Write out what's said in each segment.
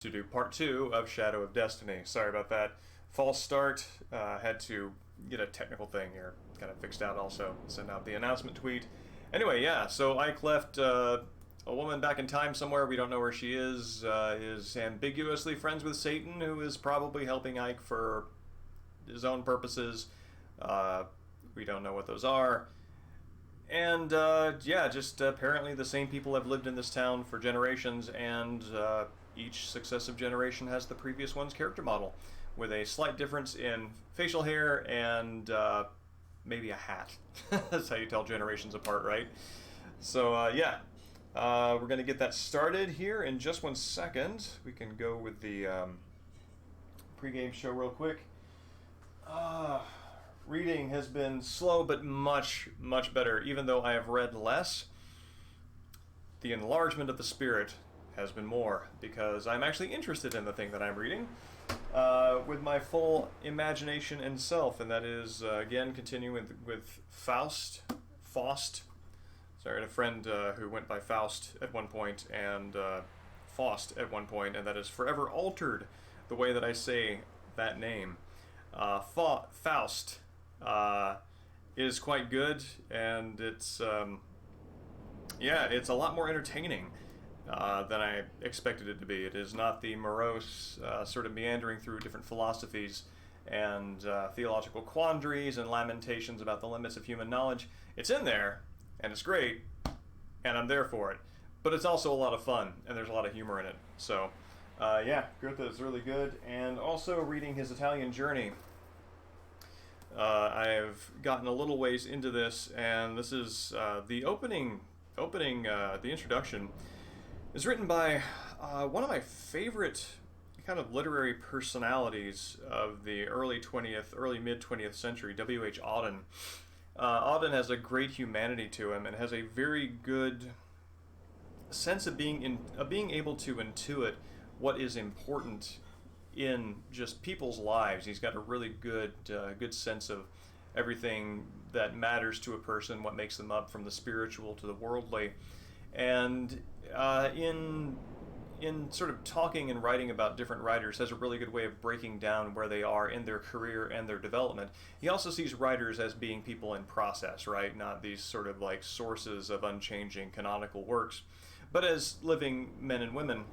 To do part 2 of Shadow of Destiny. Sorry about that. False start. Had to get a technical thing here kind of fixed out also. Send out the announcement tweet. Anyway, yeah, so Ike left a woman back in time somewhere. We don't know where she is ambiguously friends with Satan, who is probably helping Ike for his own purposes. We don't know what those are. And, yeah, just apparently the same people have lived in this town for generations, and each successive generation has the previous one's character model, with a slight difference in facial hair and maybe a hat. That's how you tell generations apart, right? So, yeah, we're going to get that started here in just 1 second. We can go with the pregame show real quick. Reading has been slow, but much, much better. Even though I have read less, the enlargement of the spirit has been more, because I'm actually interested in the thing that I'm reading with my full imagination and self, and that is, again, continuing with Faust. Sorry, I had a friend who went by Faust at one point, and Faust at one point, and that has forever altered the way that I say that name. Faust is quite good, and it's it's a lot more entertaining than I expected it to be. It is not the morose sort of meandering through different philosophies and theological quandaries and lamentations about the limits of human knowledge. It's in there, and it's great, and I'm there for it. But it's also a lot of fun, and there's a lot of humor in it. So, yeah, Goethe is really good. And also reading his Italian Journey. I've gotten a little ways into this, and this is the the introduction is written by one of my favorite kind of literary personalities of the early mid-20th century, W.H. Auden. Auden has a great humanity to him and has a very good sense of being able to intuit what is important in just people's lives. He's got a really good sense of everything that matters to a person, what makes them up from the spiritual to the worldly. And in sort of talking and writing about different writers, has a really good way of breaking down where they are in their career and their development. He also sees writers as being people in process, right? Not these sort of like sources of unchanging canonical works, but as living men and women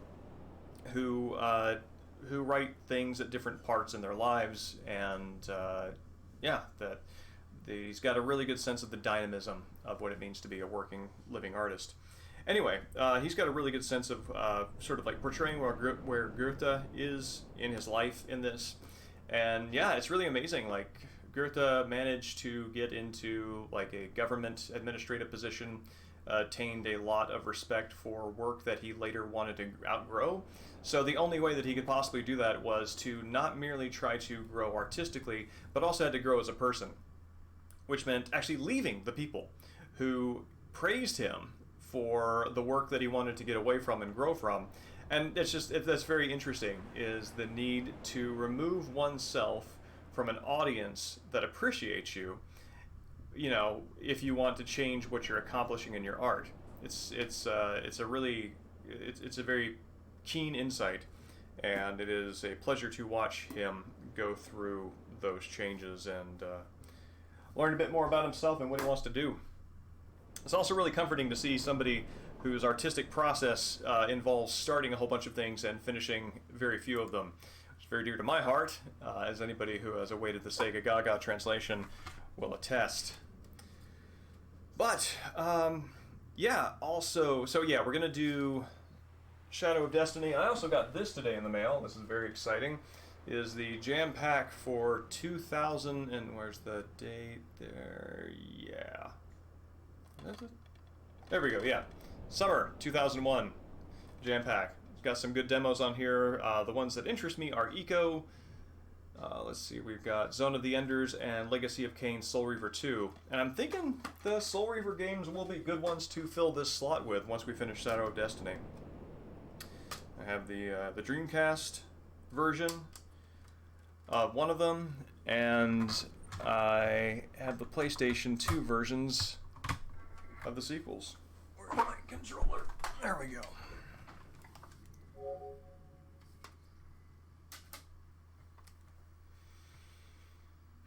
who write things at different parts in their lives, and that he's got a really good sense of the dynamism of what it means to be a working, living artist. Anyway, he's got a really good sense of sort of like portraying where Goethe is in his life in this. And yeah, it's really amazing. Like, Goethe managed to get into like a government administrative position, attained a lot of respect for work that he later wanted to outgrow. So the only way that he could possibly do that was to not merely try to grow artistically, but also had to grow as a person, which meant actually leaving the people who praised him for the work that he wanted to get away from and grow from. And that's very interesting, is the need to remove oneself from an audience that appreciates you, if you want to change what you're accomplishing in your art. It's a very keen insight, and it is a pleasure to watch him go through those changes and learn a bit more about himself and what he wants to do. It's also really comforting to see somebody whose artistic process involves starting a whole bunch of things and finishing very few of them. It's very dear to my heart, as anybody who has awaited the Sega Gaga translation will attest. But, we're going to do Shadow of Destiny. I also got this today in the mail. This is very exciting. It is the jam pack for 2000, and where's the date there? Yeah. There we go, yeah. Summer 2001 jam pack. It's got some good demos on here. The ones that interest me are Eco. Let's see, we've got Zone of the Enders and Legacy of Kain Soul Reaver 2. And I'm thinking the Soul Reaver games will be good ones to fill this slot with once we finish Shadow of Destiny. I have the Dreamcast version of one of them, and I have the PlayStation 2 versions of the sequels. Where's my controller? There we go.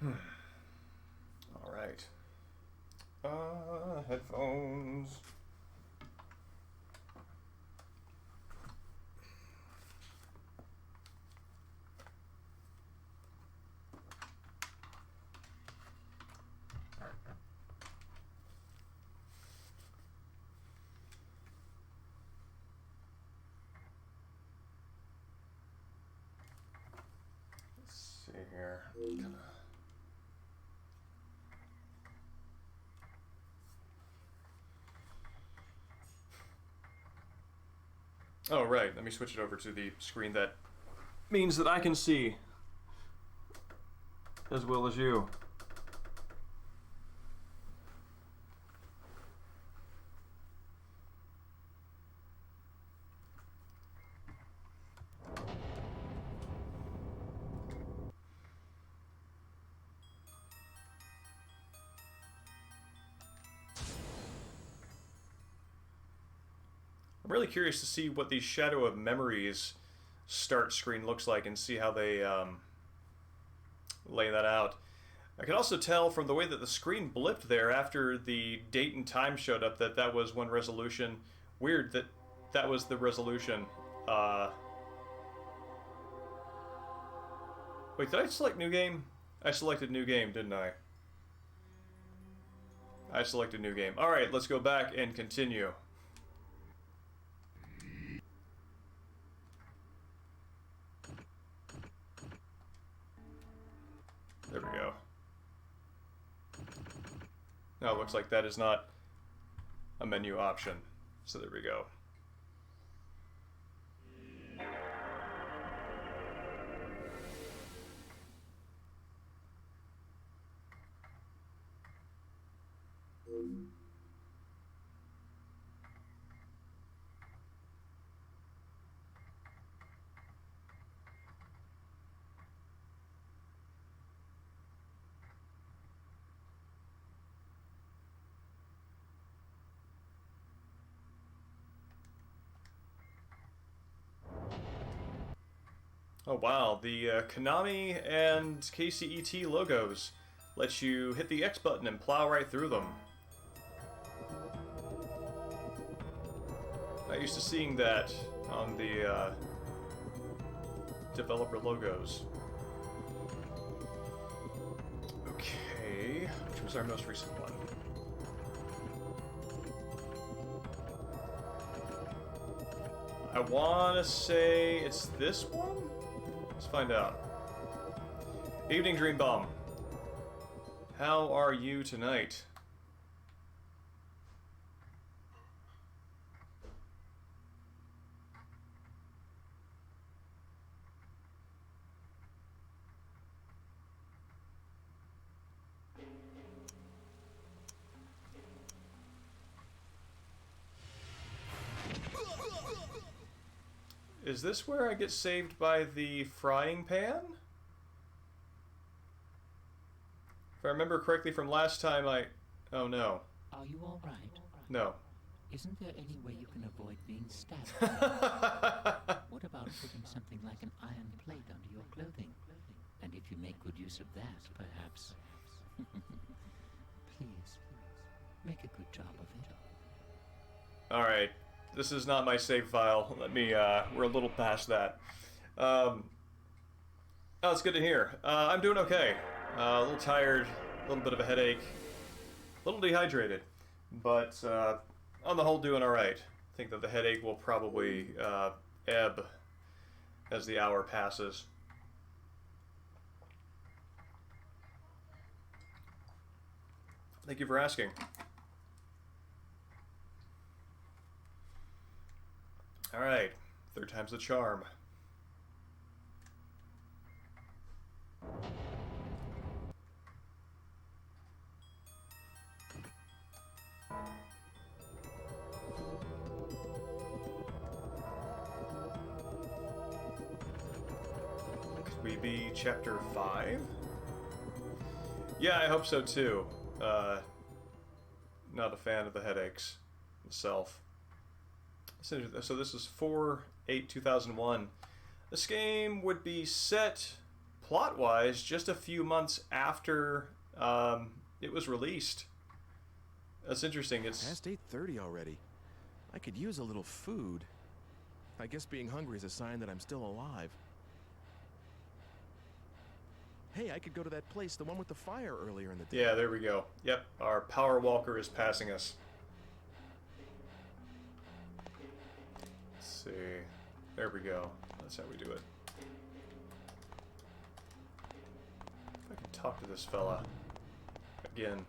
All right. Headphones. Let's see here. Oh, right. Let me switch it over to the screen that means that I can see as well as you. I'm really curious to see what the Shadow of Memories start screen looks like and see how they lay that out. I can also tell from the way that the screen blipped there after the date and time showed up that that was one resolution. Weird that that was the resolution. Wait, did I select new game? I selected new game, didn't I? I selected new game. Alright, let's go back and continue. There we go. Now it looks like that is not a menu option. So there we go. Oh wow, the Konami and KCET logos let you hit the X button and plow right through them. Not used to seeing that on the developer logos. Okay, which was our most recent one? I want to say it's this one? Let's find out. Evening Dream Bomb. How are you tonight? Is this where I get saved by the frying pan? If I remember correctly from last time, oh no. Are you all right? No. Isn't there any way you can avoid being stabbed? What about putting something like an iron plate under your clothing? And if you make good use of that, perhaps... Please, make a good job of it. Alright. This is not my save file. Let me, we're a little past that. Oh, it's good to hear. I'm doing okay. A little tired, a little bit of a headache, a little dehydrated, but on the whole doing alright. I think that the headache will probably ebb as the hour passes. Thank you for asking. Alright, third time's the charm. Could we be chapter 5? Yeah, I hope so too. Not a fan of the headaches myself. So this is 4/8/2001. This game would be set plot-wise, just a few months after it was released. That's interesting. It's past 8:30 already. I could use a little food. I guess being hungry is a sign that I'm still alive. Hey, I could go to that place, the one with the fire earlier in the day. Yeah, there we go. Yep, our power walker is passing us. Let's see. There we go. That's how we do it. If I can talk to this fella again.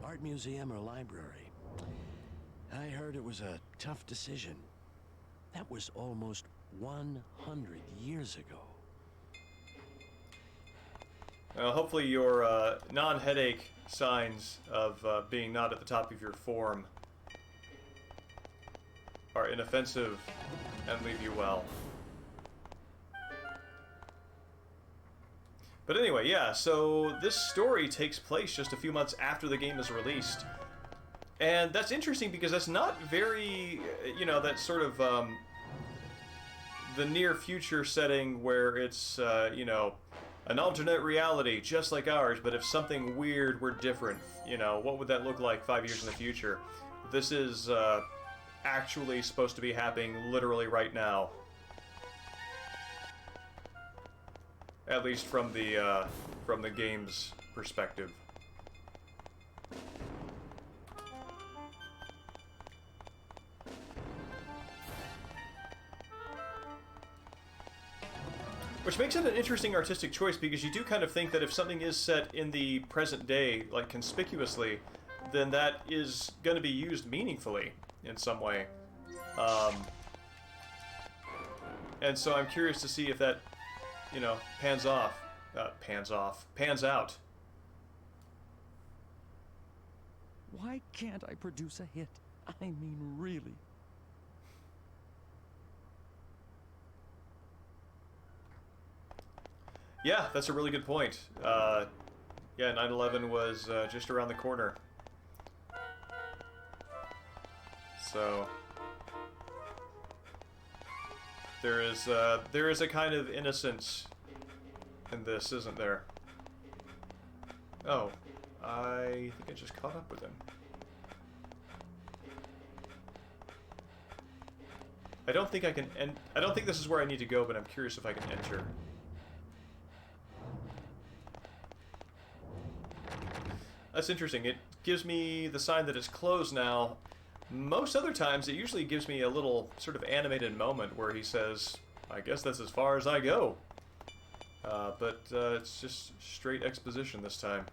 Art museum or library? I heard it was a tough decision. That was almost 100 years ago. Hopefully your non-headache signs of being not at the top of your form are inoffensive and leave you well. But anyway, yeah, so this story takes place just a few months after the game is released. And that's interesting because that's not very, you know, that sort of the near future setting where it's, you know, an alternate reality just like ours, but if something weird were different, you know, what would that look like 5 years in the future? This is actually supposed to be happening literally right now. At least from the game's perspective. Which makes it an interesting artistic choice, because you do kind of think that if something is set in the present day, like conspicuously, then that is going to be used meaningfully in some way. And so I'm curious to see if that, you know, pans out. Why can't I produce a hit? I mean, really. Yeah, that's a really good point. Yeah, 9/11 was just around the corner. So there is a kind of innocence in this, isn't there? Oh, I think I just caught up with him. I don't think I can I don't think this is where I need to go, but I'm curious if I can enter. That's interesting. It gives me the sign that it's closed now. Most other times, it usually gives me a little sort of animated moment where he says, I guess that's as far as I go. But it's just straight exposition this time.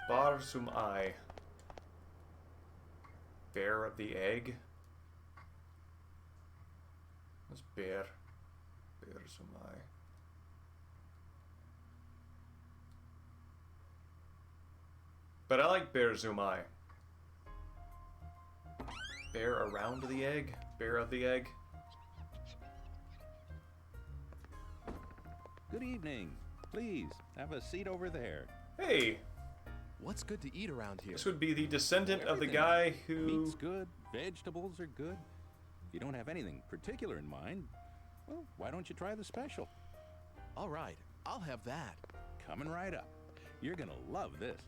Bar sum I. Bear of the egg? That's bear. Bear sum I. But I like Bear Zumai. Bear around the egg? Bear of the egg? Good evening. Please, have a seat over there. Hey! What's good to eat around here? This would be the descendant of the Everything. guy who... Meat's good, vegetables are good. If you don't have anything particular in mind, well, why don't you try the special? All right, I'll have that. Coming right up. You're gonna love this.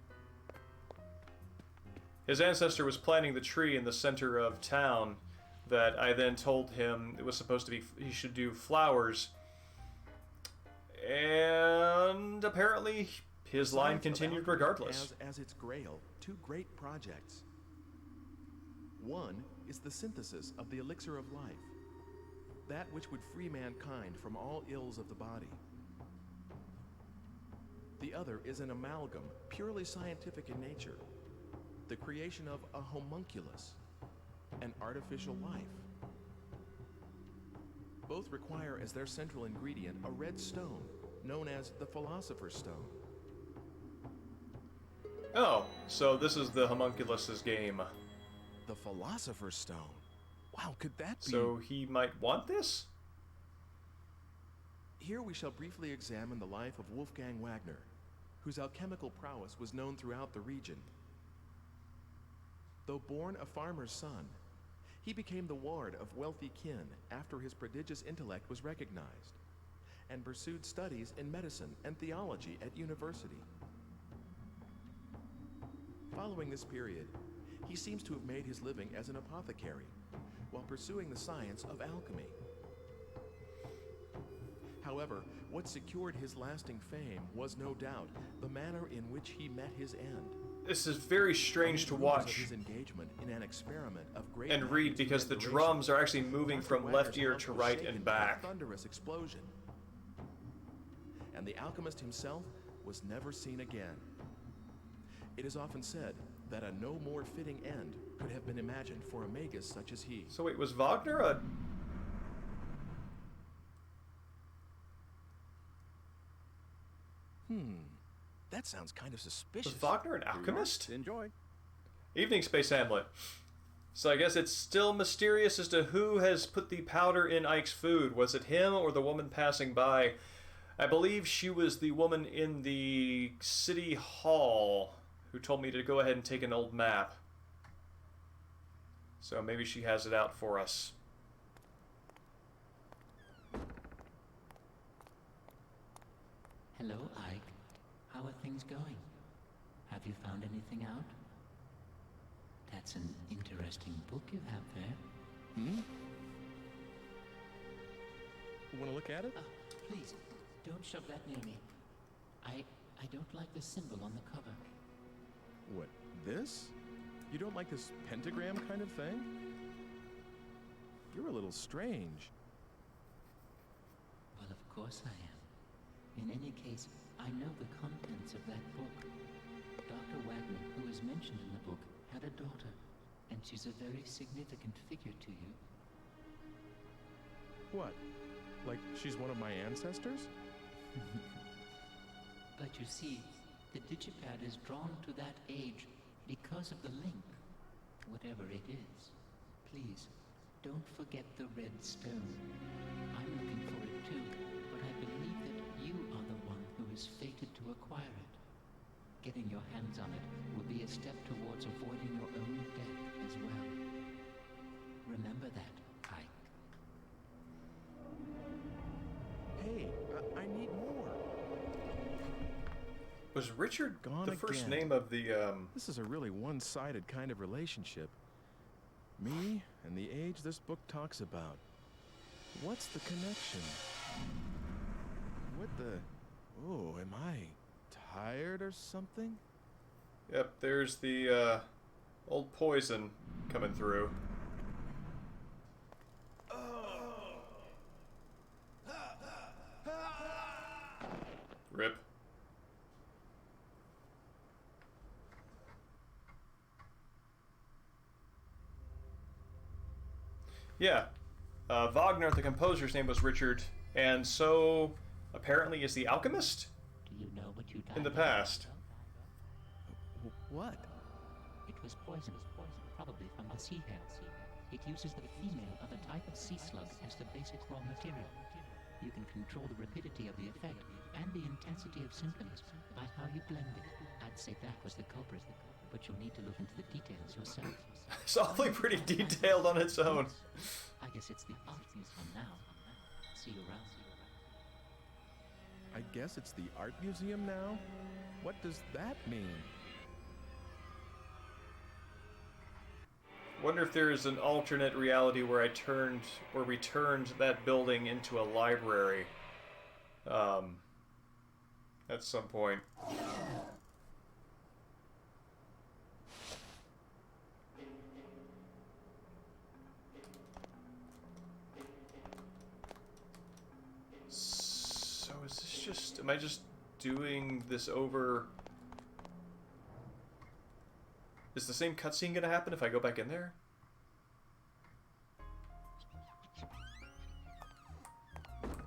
His ancestor was planting the tree in the center of town that I then told him it was supposed to be, he should do flowers. And apparently his line Science of continued alchemy regardless. has as its grail two great projects. One is the synthesis of the elixir of life, that which would free mankind from all ills of the body. The other is an amalgam, purely scientific in nature, the creation of a homunculus, an artificial life. Both require as their central ingredient a red stone, known as the Philosopher's Stone. Oh, so this is the homunculus's game. The Philosopher's Stone? Wow, could that be? So he might want this? Here we shall briefly examine the life of Wolfgang Wagner, whose alchemical prowess was known throughout the region. Though born a farmer's son, He became the ward of wealthy kin after his prodigious intellect was recognized, and pursued studies in medicine and theology at university. Following this period, he seems to have made his living as an apothecary while pursuing the science of alchemy. However, what secured his lasting fame was no doubt the manner in which he met his end. This is very strange to watch His engagement in an experiment of great and read because the drums are actually moving from left ear to right and back. Thunderous explosion. And the alchemist himself was never seen again. It is often said that a no more fitting end could have been imagined for a magus such as he. So wait, was Wagner a... That sounds kind of suspicious. Was Wagner an alchemist? Enjoy. Evening, Space Hamlet. So I guess it's still mysterious as to who has put the powder in Ike's food. Was it him or the woman passing by? I believe she was the woman in the city hall who told me to go ahead and take an old map. So maybe she has it out for us. Hello, Ike. How are things going? Have you found anything out? That's an interesting book you have there. Want to look at it? Please, don't shove that near me. I don't like the symbol on the cover. What, this? You don't like this pentagram kind of thing? You're a little strange. Well, of course I am. In any case, I know the contents of that book. Dr. Wagner, who is mentioned in the book, had a daughter, and she's a very significant figure to you. What? Like she's one of my ancestors? But you see, the digipad is drawn to that age because of the link, whatever it is. Please, don't forget the red stone. I'm looking for it too, but I believe that you are the one who is fated to acquire it. Getting your hands on it will be a step towards avoiding your own death as well. Remember that, Ike. Hey, I need more. Was Richard Gone the first again. name of the, This is a really one-sided kind of relationship. Me and the age this book talks about. What's the connection? What the... Oh, am I tired or something? Yep, there's the, old poison coming through. Rip. Yeah. Wagner, the composer's name was Richard, and so apparently is the alchemist Do you know what you died in the of? past. What? It was poison, probably from the sea hare. It uses the female of a type of sea slug as the basic raw material. You can control the rapidity of the effect and the intensity of symptoms by how you blend it. I'd say that was the culprit, but you'll need to look into the details yourself. It's awfully pretty detailed on its own. I guess it's the art museum now. See you around. I guess it's the art museum now? What does that mean? Wonder if there is an alternate reality where we turned that building into a library. At some point. So is this just, am I just doing this over? Is the same cutscene gonna happen if I go back in there?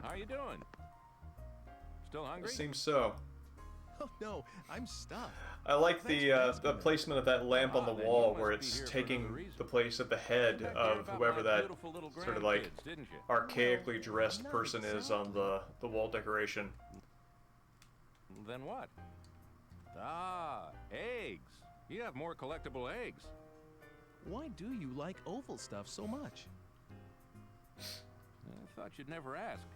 How you doing? Still hungry? It seems so. Oh no, I'm stuffed. I like Thanks the for asking me. placement of that lamp on the Then you wall must where be it's here for taking another reason. the place of the head Back there of about whoever my that beautiful little sort of like grandkids, didn't you? archaically dressed not person is on the wall decoration. Then what? Ah, eggs. You have more collectible eggs. Why do you like oval stuff so much? I thought you'd never ask.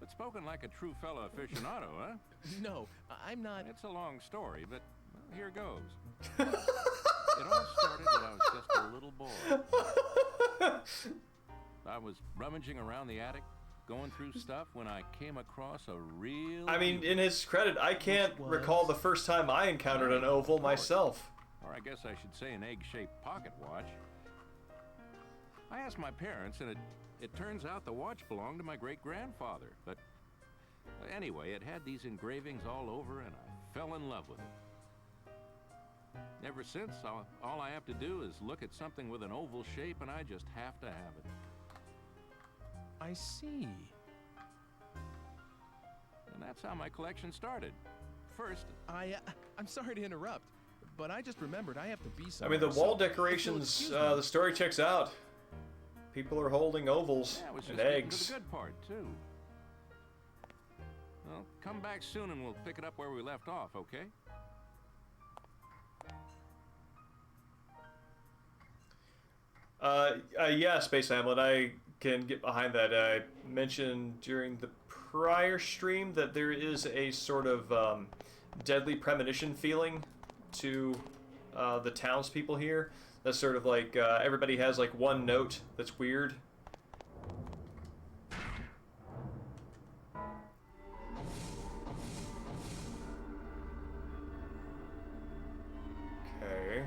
But spoken like a true fellow aficionado, huh? No, I'm not. It's a long story, but well, here goes. It all started when I was just a little boy. I was rummaging around the attic, going through stuff, when I came across a real... I mean, in his credit, I can't recall the first time I encountered an oval myself. Or I guess I should say an egg-shaped pocket watch. I asked my parents, and it turns out the watch belonged to my great-grandfather. But anyway, it had these engravings all over, and I fell in love with it. Ever since, all I have to do is look at something with an oval shape, and I just have to have it. I see. And that's how my collection started. First... I'm sorry to interrupt, but I just remembered I have to be I somewhere. mean, the wall so decorations, excuse me. the story checks out. People are holding ovals Yeah, I was just and getting eggs. to the good part, too. Well, come back soon and we'll pick it up where we left off, okay? Yeah, Space Hamlet, I can get behind that. I mentioned during the prior stream that there is a sort of deadly premonition feeling to the townspeople here. That's sort of like everybody has like one note that's weird. Okay.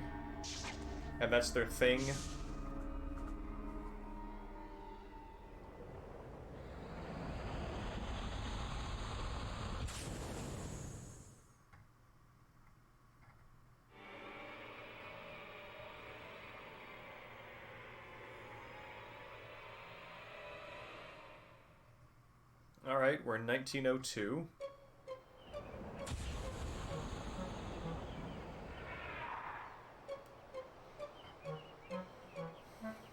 And that's their thing. Alright, we're in 1902.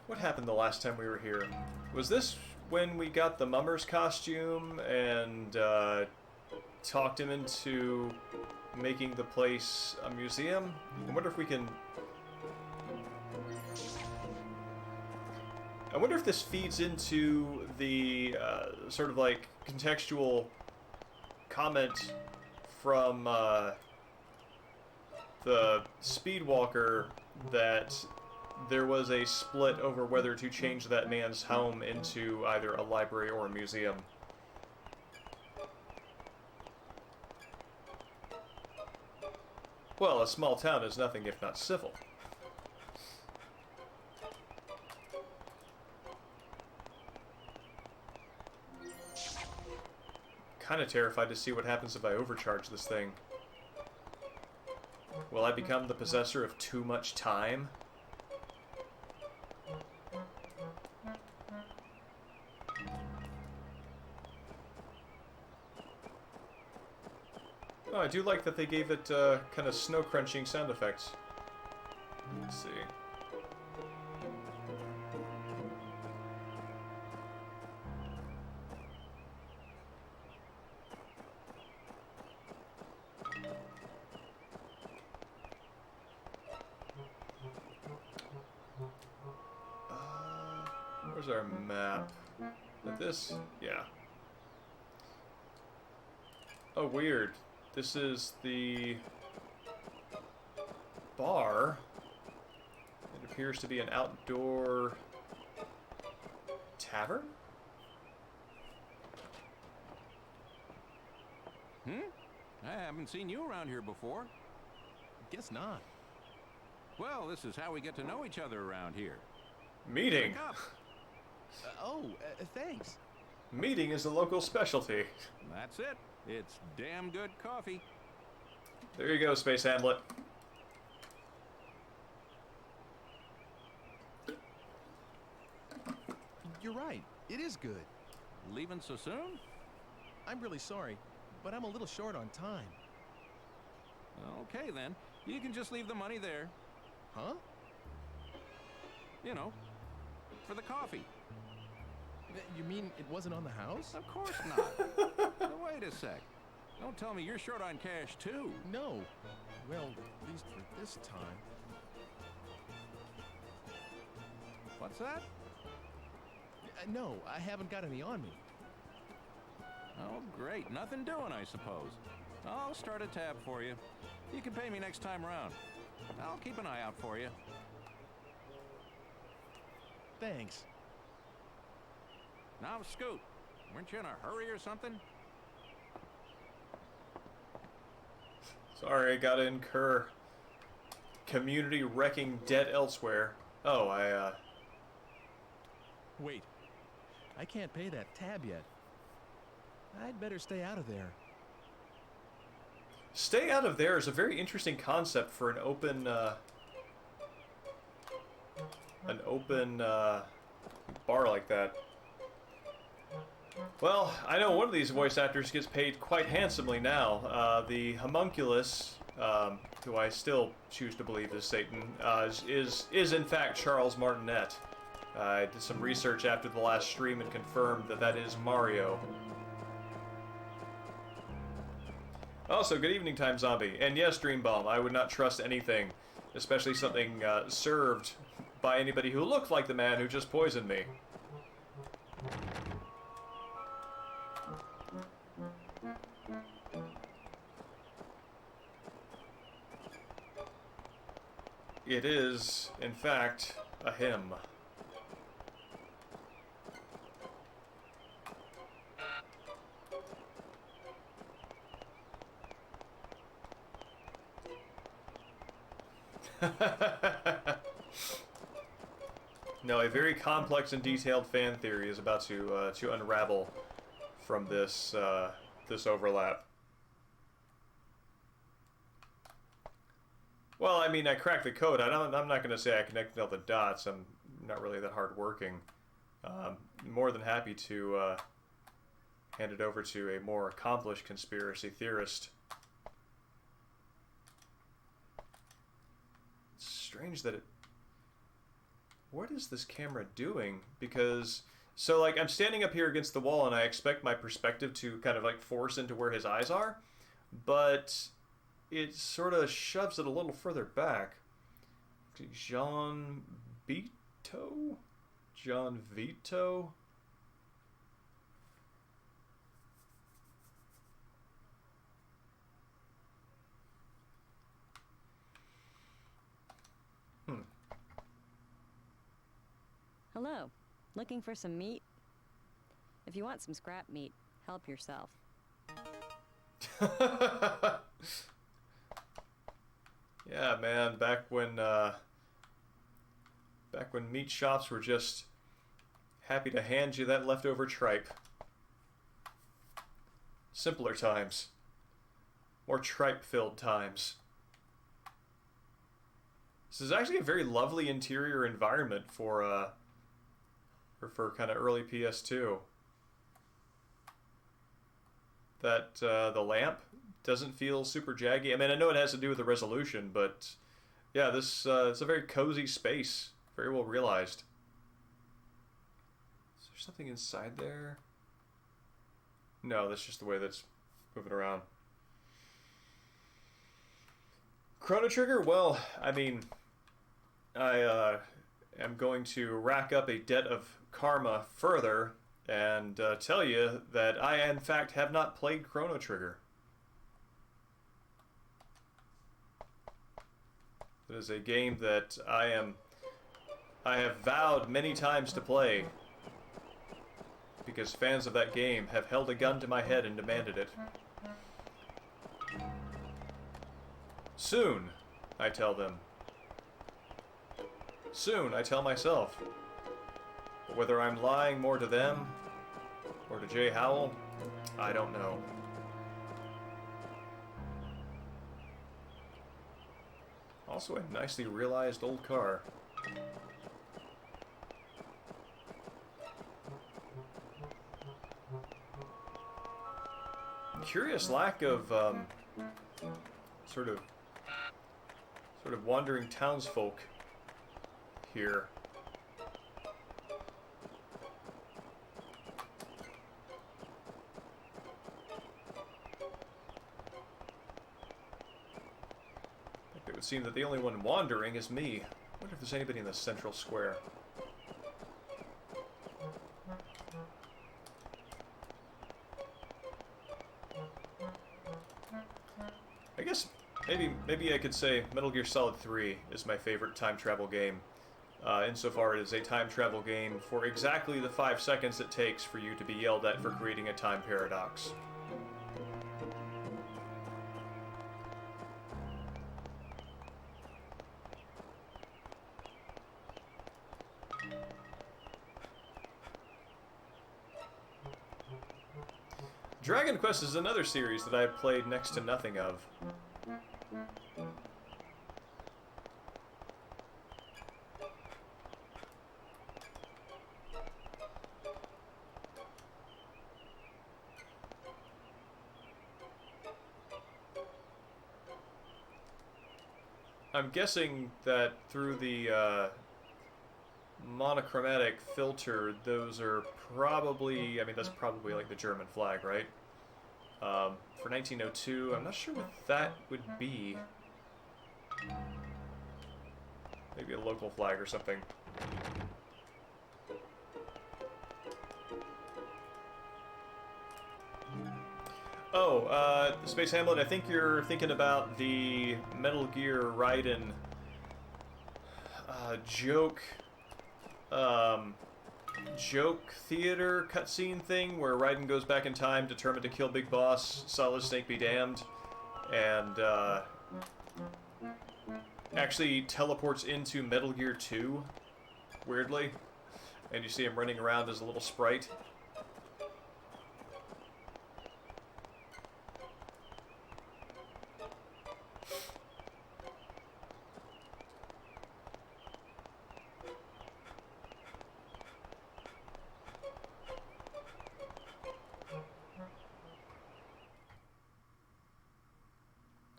What happened the last time we were here? Was this when we got the mummer's costume and talked him into making the place a museum? I wonder if we can... I wonder if this feeds into the sort of like contextual comment from the Speedwalker that there was a split over whether to change that man's home into either a library or a museum. Well, a small town is nothing if not civil. Kind of terrified to see what happens if I overcharge this thing. Will I become the possessor of too much time? Oh, I do like that they gave it kind of snow crunching sound effects. Let's see. Where's our map? Like this? Yeah. Oh, weird. This is the bar. It appears to be an outdoor tavern? I haven't seen you around here before. Guess not. Well, this is how we get to know each other around here. Meeting. Pick up. Thanks. Meeting is a local specialty. That's it. It's damn good coffee. There you go, Space Hamlet. You're right. It is good. Leaving so soon? I'm really sorry, but I'm a little short on time. Okay, then. You can just leave the money there. Huh? You know, for the coffee. You mean it wasn't on the house? Of course not. Now, wait a sec. Don't tell me you're short on cash, too. No. Well, at least for this time. What's that? No, I haven't got any on me. Oh, great. Nothing doing, I suppose. I'll start a tab for you. You can pay me next time around. I'll keep an eye out for you. Thanks. Now, Scoot, weren't you in a hurry or something? Sorry, I gotta incur community wrecking debt elsewhere. Oh, Wait. I can't pay that tab yet. I'd better stay out of there. Stay out of there is a very interesting concept for an open, bar like that. Well, I know one of these voice actors gets paid quite handsomely now. The homunculus, who I still choose to believe is Satan, is in fact Charles Martinet. I did some research after the last stream and confirmed that that is Mario. Also, good evening, Time Zombie. And yes, Dreambomb, I would not trust anything, especially something served by anybody who looked like the man who just poisoned me. It is, in fact, a hymn. No, a very complex and detailed fan theory is about to unravel from this this overlap. Well, I mean, I cracked the code. I'm not going to say I connected all the dots. I'm not really that hardworking. More than happy to hand it over to a more accomplished conspiracy theorist. It's strange that it... What is this camera doing? Because... So, like, I'm standing up here against the wall and I expect my perspective to kind of, like, force into where his eyes are. But... it sort of shoves it a little further back. Jean Vito? John Vito? Hello. Looking for some meat? If you want some scrap meat, help yourself. Yeah, man, back when meat shops were just happy to hand you that leftover tripe. Simpler times. More tripe-filled times. This is actually a very lovely interior environment for kind of early PS2. That the lamp doesn't feel super jaggy. I mean, I know it has to do with the resolution, but yeah, this it's a very cozy space. Very well realized. Is there something inside there? No, that's just the way that's moving around. Chrono Trigger? Well, I mean, I am going to rack up a debt of karma further and tell you that I, in fact, have not played Chrono Trigger. It is a game that I have vowed many times to play because fans of that game have held a gun to my head and demanded it. Soon, I tell them. Soon, I tell myself. But whether I'm lying more to them or to Jay Howell, I don't know. Also a nicely realized old car. Curious lack of sort of wandering townsfolk here. It would seem that the only one wandering is me. I wonder if there's anybody in the central square. maybe I could say Metal Gear Solid 3 is my favorite time travel game. Insofar it is a time travel game for exactly the 5 seconds it takes for you to be yelled at for creating a time paradox. Dragon Quest is another series that I've played next to nothing of. I'm guessing that through the monochromatic filter, those are probably, I mean, that's probably like the German flag, right? For 1902, I'm not sure what that would be. Maybe a local flag or something. Oh, Space Hamlet, I think you're thinking about the Metal Gear Raiden joke joke theater cutscene thing where Raiden goes back in time determined to kill Big Boss, Solid Snake be damned, and actually teleports into Metal Gear 2, weirdly, and you see him running around as a little sprite.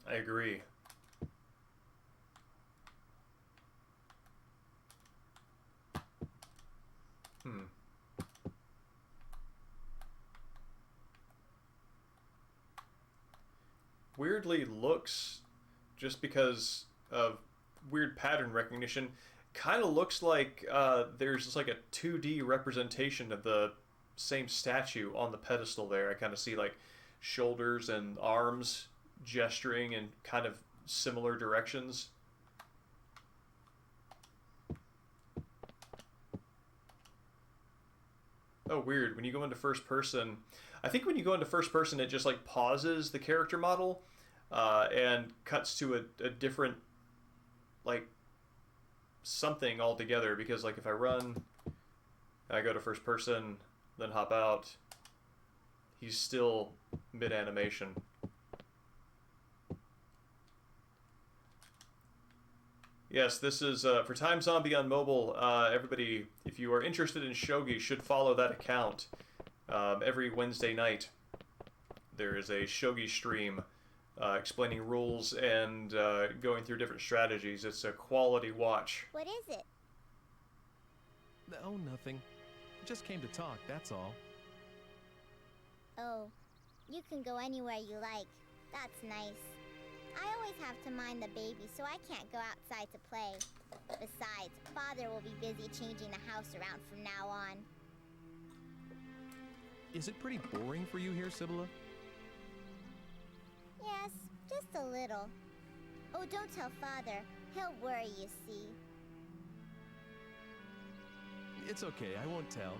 I agree. Weirdly looks, just because of weird pattern recognition, kind of looks like there's just like a 2D representation of the same statue on the pedestal there. I kind of see like shoulders and arms gesturing in kind of similar directions. Oh, weird. When you go into first person, I think when you go into first person, it just like pauses the character model and cuts to a different, like, something altogether. Because, like, if I run, I go to first person, then hop out, he's still mid-animation. Yes, this is for Time Zombie on mobile. Everybody, if you are interested in shogi, should follow that account. Every Wednesday night, there is a shogi stream explaining rules and going through different strategies. It's a quality watch. What is it? Oh, nothing. Just came to talk, that's all. Oh, you can go anywhere you like. That's nice. I always have to mind the baby, so I can't go outside to play. Besides, Father will be busy changing the house around from now on. Is it pretty boring for you here, Sibylla? Yes, just a little. Oh, don't tell Father. He'll worry, you see. It's okay, I won't tell.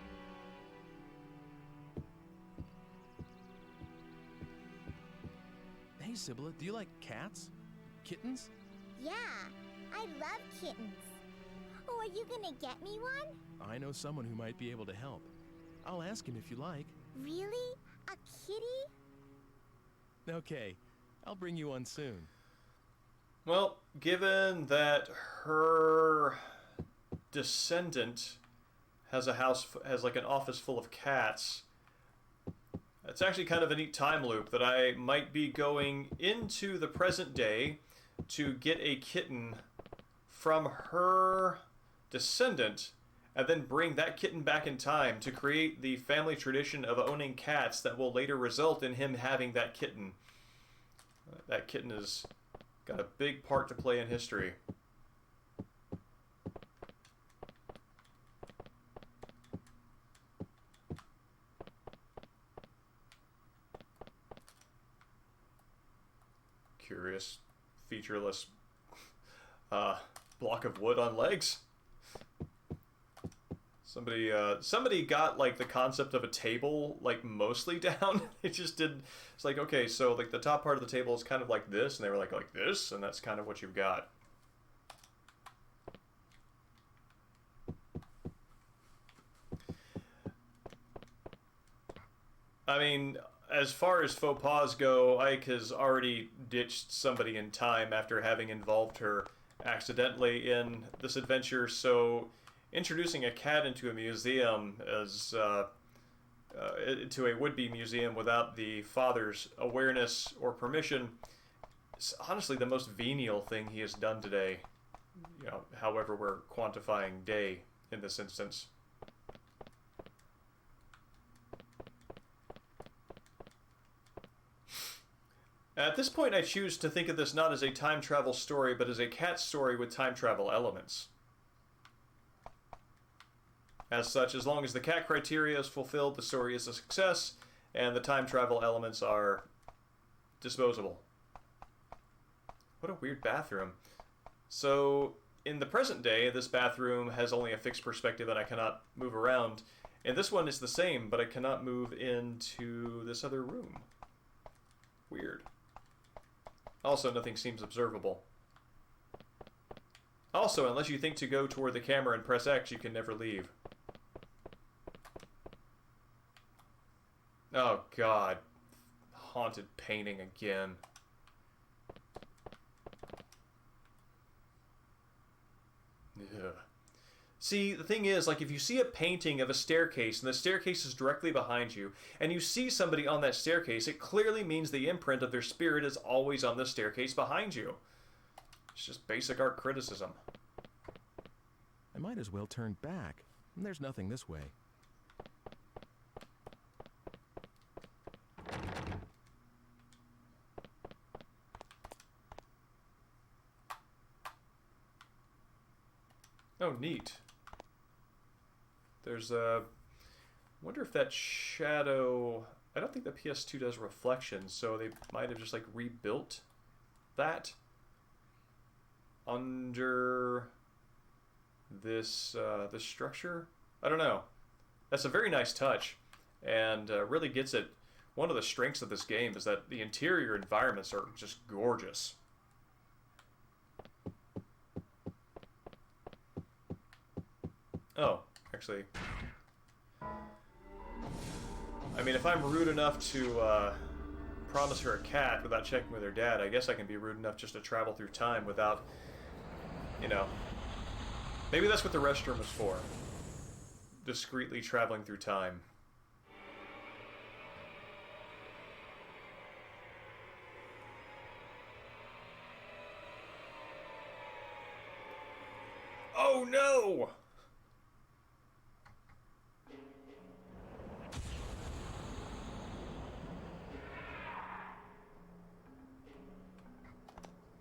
Hey, Sibylla, do you like cats? Kittens? Yeah, I love kittens. Oh, are you gonna get me one? I know someone who might be able to help. I'll ask him if you like. Really? A kitty? Okay, I'll bring you one soon. Well, given that her descendant has like an office full of cats, it's actually kind of a neat time loop that I might be going into the present day to get a kitten from her descendant and then bring that kitten back in time to create the family tradition of owning cats that will later result in him having that kitten. That kitten has got a big part to play in history. Curious featureless block of wood on legs. Somebody got like the concept of a table like mostly down. It just did. It's like, okay, so like the top part of the table is kind of like this, and they were like this, and that's kind of what you've got. I mean, as far as faux pas go, Ike has already ditched somebody in time after having involved her accidentally in this adventure, so introducing a cat into a museum as into a would-be museum without the father's awareness or permission is honestly the most venial thing he has done today. You know, however we're quantifying day in this instance. At this point, I choose to think of this not as a time travel story, but as a cat story with time travel elements. As such, as long as the cat criteria is fulfilled, the story is a success, and the time travel elements are disposable. What a weird bathroom. So, in the present day, this bathroom has only a fixed perspective and I cannot move around. And this one is the same, but I cannot move into this other room. Weird. Also, nothing seems observable. Also, unless you think to go toward the camera and press X, you can never leave. Oh, God. Haunted painting again. Ugh. See, the thing is, like, if you see a painting of a staircase, and the staircase is directly behind you, and you see somebody on that staircase, it clearly means the imprint of their spirit is always on the staircase behind you. It's just basic art criticism. I might as well turn back. There's nothing this way. Oh, neat. There's a... wonder if that shadow... I don't think the PS2 does reflections, so they might have just, like, rebuilt that under this, this structure? I don't know. That's a very nice touch, and really gets it. One of the strengths of this game is that the interior environments are just gorgeous. Oh, actually, I mean, if I'm rude enough to promise her a cat without checking with her dad, I guess I can be rude enough just to travel through time without, you know, maybe that's what the restroom was for. Discreetly traveling through time. Oh no!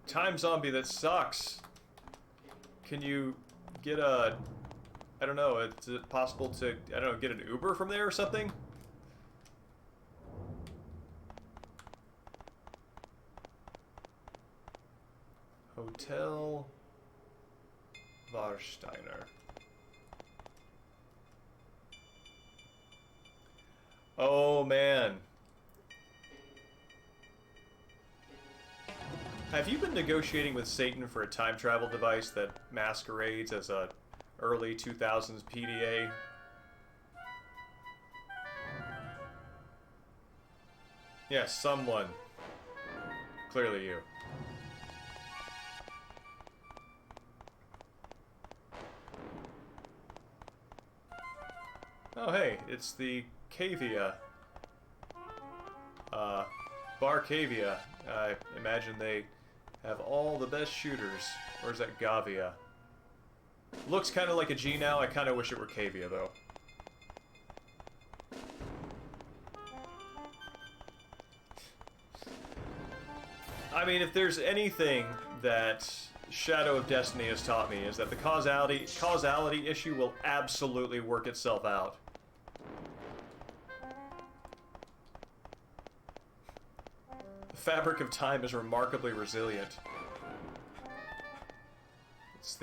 Time zombie, that sucks. Can you get a... I don't know, is it possible to, I don't know, get an Uber from there or something? Hotel Warsteiner. Oh, man. Have you been negotiating with Satan for a time travel device that masquerades as a early 2000s PDA? Yes, someone. Clearly you. Oh hey, it's the Cavia. Bar Cavia. I imagine they have all the best shooters. Or is that Gavia? Looks kind of like a G now. I kind of wish it were Cavia, though. I mean, if there's anything that Shadow of Destiny has taught me, is that the causality issue will absolutely work itself out. The fabric of time is remarkably resilient. It's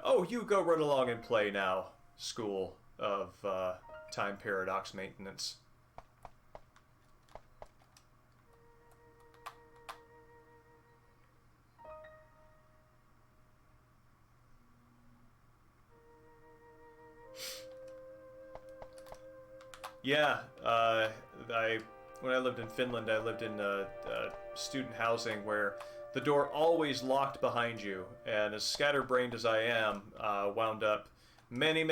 oh, you go run along and play now, school of time paradox maintenance. Yeah, when I lived in Finland, I lived in student housing where the door always locked behind you, and as scatterbrained as I am, wound up many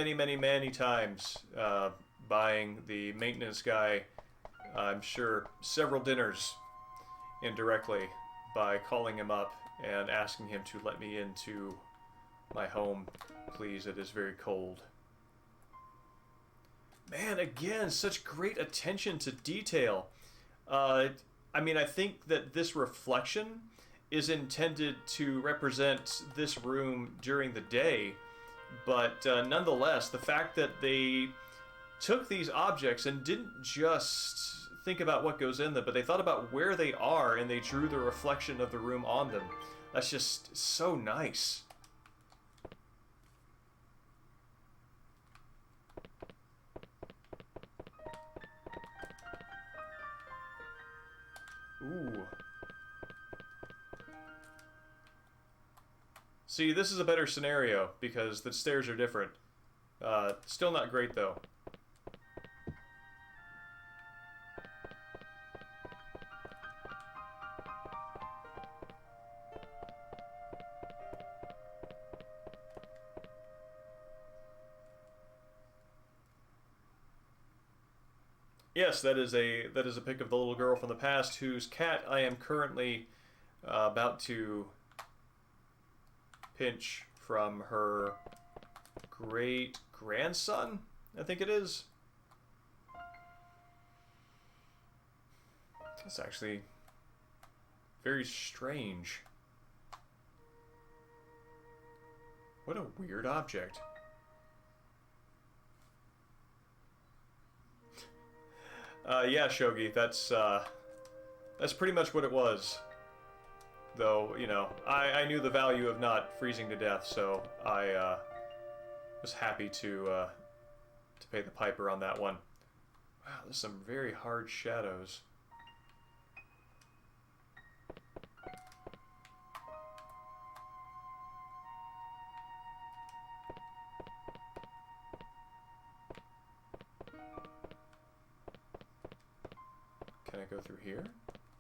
times buying the maintenance guy, I'm sure, several dinners indirectly by calling him up and asking him to let me into my home, please, it is very cold. Man, again, such great attention to detail. I mean, I think that this reflection is intended to represent this room during the day, but nonetheless, the fact that they took these objects and didn't just think about what goes in them, but they thought about where they are and they drew the reflection of the room on them. That's just so nice. Ooh. See, this is a better scenario because the stairs are different. Still not great though. Yes, that is a pic of the little girl from the past whose cat I am currently about to pinch from her great grandson, I think it is. That's actually very strange. What a weird object. Yeah, Shogi, that's pretty much what it was. Though, you know, I knew the value of not freezing to death, so I was happy to pay the piper on that one. Wow, there's some very hard shadows. Can I go through here?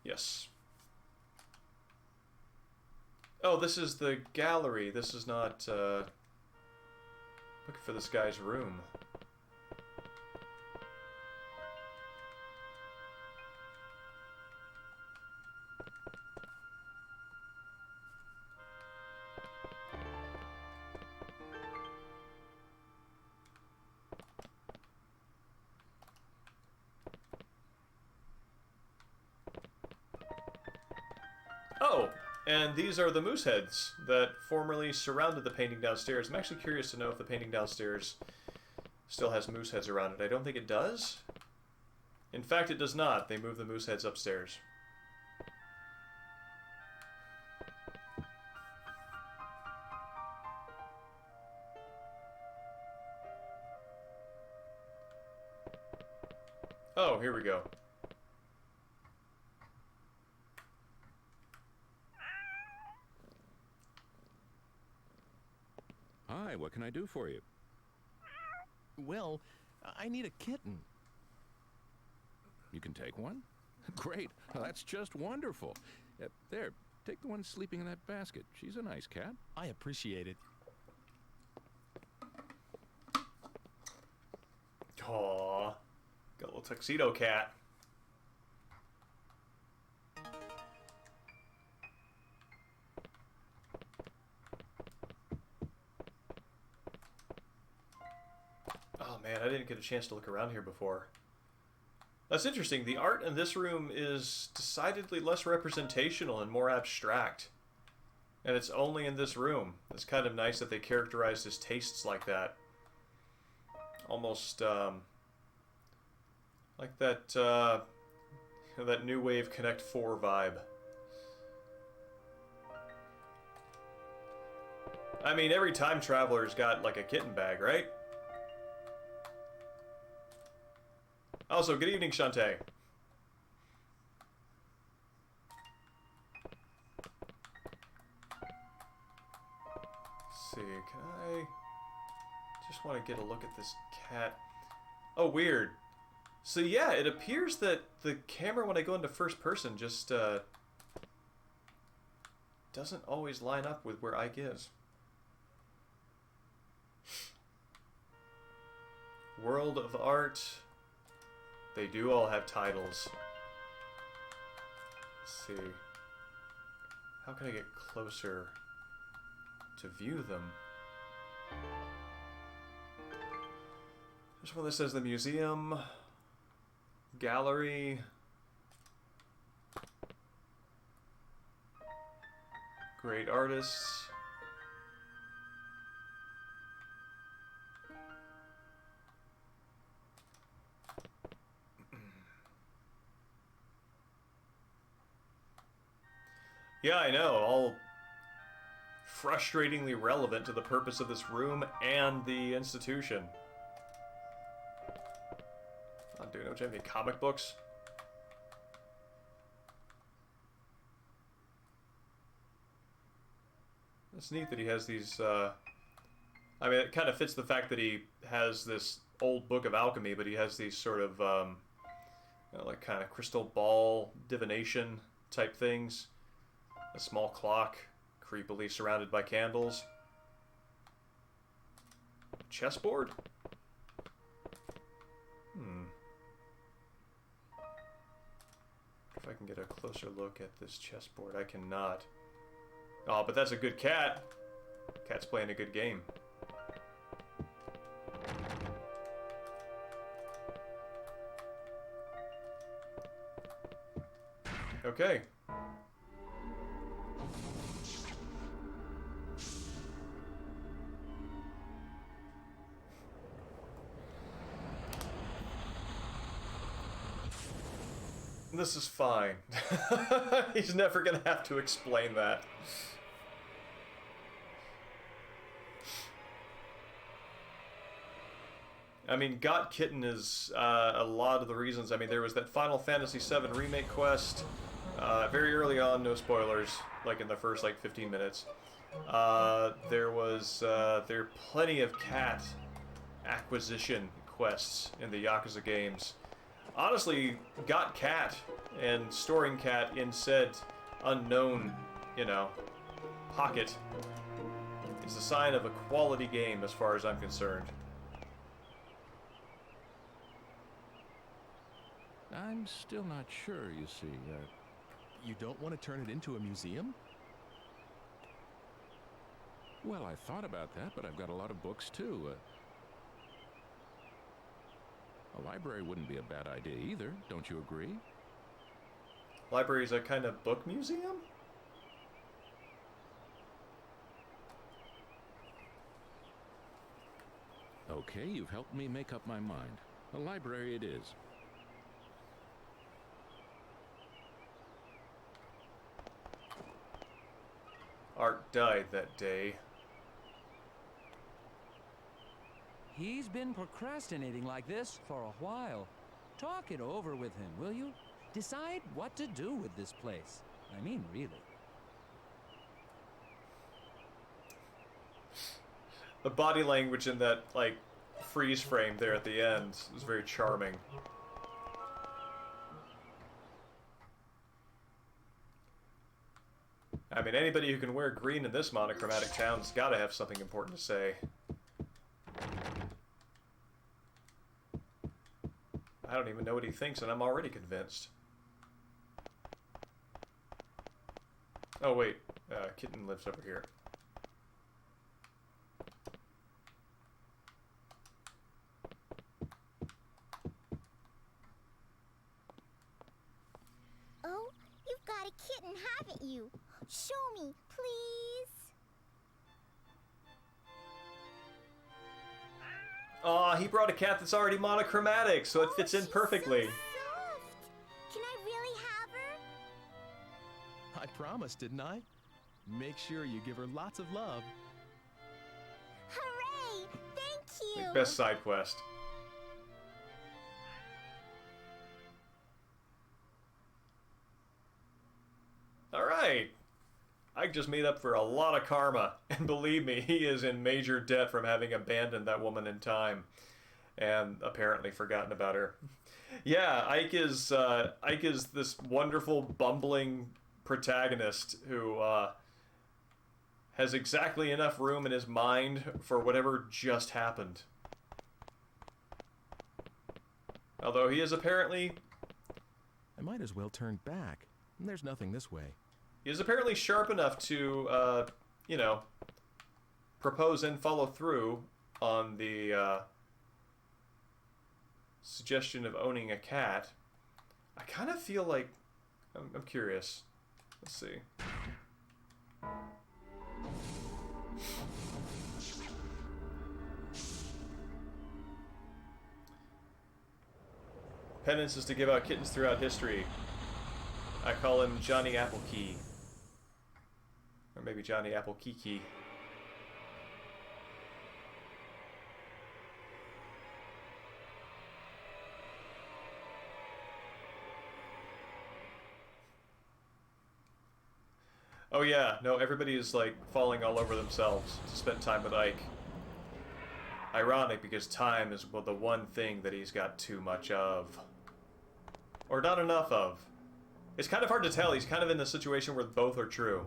Yes. Oh, this is the gallery. This is not, looking for this guy's room. Oh, and these are the moose heads that formerly surrounded the painting downstairs. I'm actually curious to know if the painting downstairs still has moose heads around it. I don't think it does. In fact, it does not. They moved the moose heads upstairs. Oh, here we go. Hi, what can I do for you? Well, I need a kitten. You can take one? Great. That's just wonderful. There, take the one sleeping in that basket. She's a nice cat. I appreciate it. Aww. Got a little tuxedo cat. Oh man, I didn't get a chance to look around here before. That's interesting. The art in this room is decidedly less representational and more abstract. And it's only in this room. It's kind of nice that they characterized his tastes like that. Almost, like that, that new wave Connect 4 vibe. I mean, every time traveler's got like a kitten bag, right? Also, good evening, Shantae. Let's see, can I just want to get a look at this cat? Oh, weird. So yeah, it appears that the camera when I go into first person just doesn't always line up with where Ike is. World of Art. They do all have titles. Let's see. How can I get closer to view them? There's one that says the museum, gallery, great artists. Yeah, I know, all frustratingly relevant to the purpose of this room and the institution. Not doing much. Any comic books? It's neat that he has these, I mean, it kind of fits the fact that he has this old book of alchemy, but he has these sort of, you know, like kind of crystal ball divination type things. A small clock, creepily surrounded by candles. Chessboard? If I can get a closer look at this chessboard, I cannot. Oh, but that's a good cat. Cat's playing a good game. Okay. This is fine. He's never gonna have to explain that. I mean, Got Kitten is a lot of the reasons. I mean, there was that Final Fantasy VII Remake quest very early on, no spoilers, like in the first like 15 minutes. There are plenty of cat acquisition quests in the Yakuza games. Honestly, Got Cat and storing cat in said unknown, you know, pocket is a sign of a quality game as far as I'm concerned. I'm still not sure, you see. You don't want to turn it into a museum? Well, I thought about that, but I've got a lot of books, too. A library wouldn't be a bad idea either, don't you agree? Library is a kind of book museum? Okay, you've helped me make up my mind. A library it is. Art died that day. He's been procrastinating like this for a while. Talk it over with him, will you? Decide what to do with this place. I mean, really. The body language in that, like, freeze frame there at the end is very charming. I mean, anybody who can wear green in this monochromatic town's gotta have something important to say. I don't even know what he thinks, and I'm already convinced. Oh, wait. Kitten lives over here. Oh, you've got a kitten, haven't you? Show me, please. Aw, he brought a cat that's already monochromatic, so it fits in perfectly. So soft. Can I really have her? I promised, didn't I? Make sure you give her lots of love. you. Best side quest. Alright. I just made up for a lot of karma. And believe me, he is in major debt from having abandoned that woman in time. And apparently forgotten about her. Yeah, Ike is this wonderful, bumbling protagonist who has exactly enough room in his mind for whatever just happened. Although he is apparently... I might as well turn back. There's nothing this way. He is apparently sharp enough to, you know, propose and follow through on the suggestion of owning a cat. I kind of feel like... I'm curious. Let's see. Penance is to give out kittens throughout history. I call him Johnny Applekey. Or maybe Johnny Applekey. Oh yeah, no, everybody is like falling all over themselves to spend time with Ike. Ironic, because time is the one thing that he's got too much of. Or not enough of. It's kind of hard to tell. He's kind of in the situation where both are true.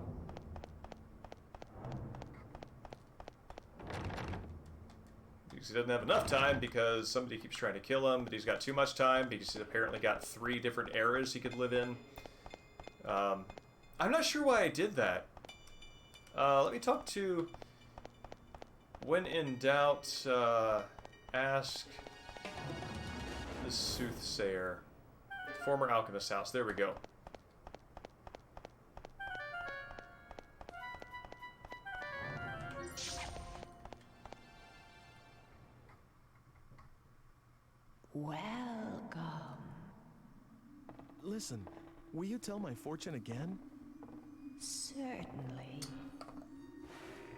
He doesn't have enough time because somebody keeps trying to kill him, but he's got too much time because he's apparently got 3 different eras he could live in. I'm not sure why I did that. Let me talk to... When in doubt, ask the soothsayer. Former alchemist's house. There we go. Welcome. Listen, will you tell my fortune again? Certainly.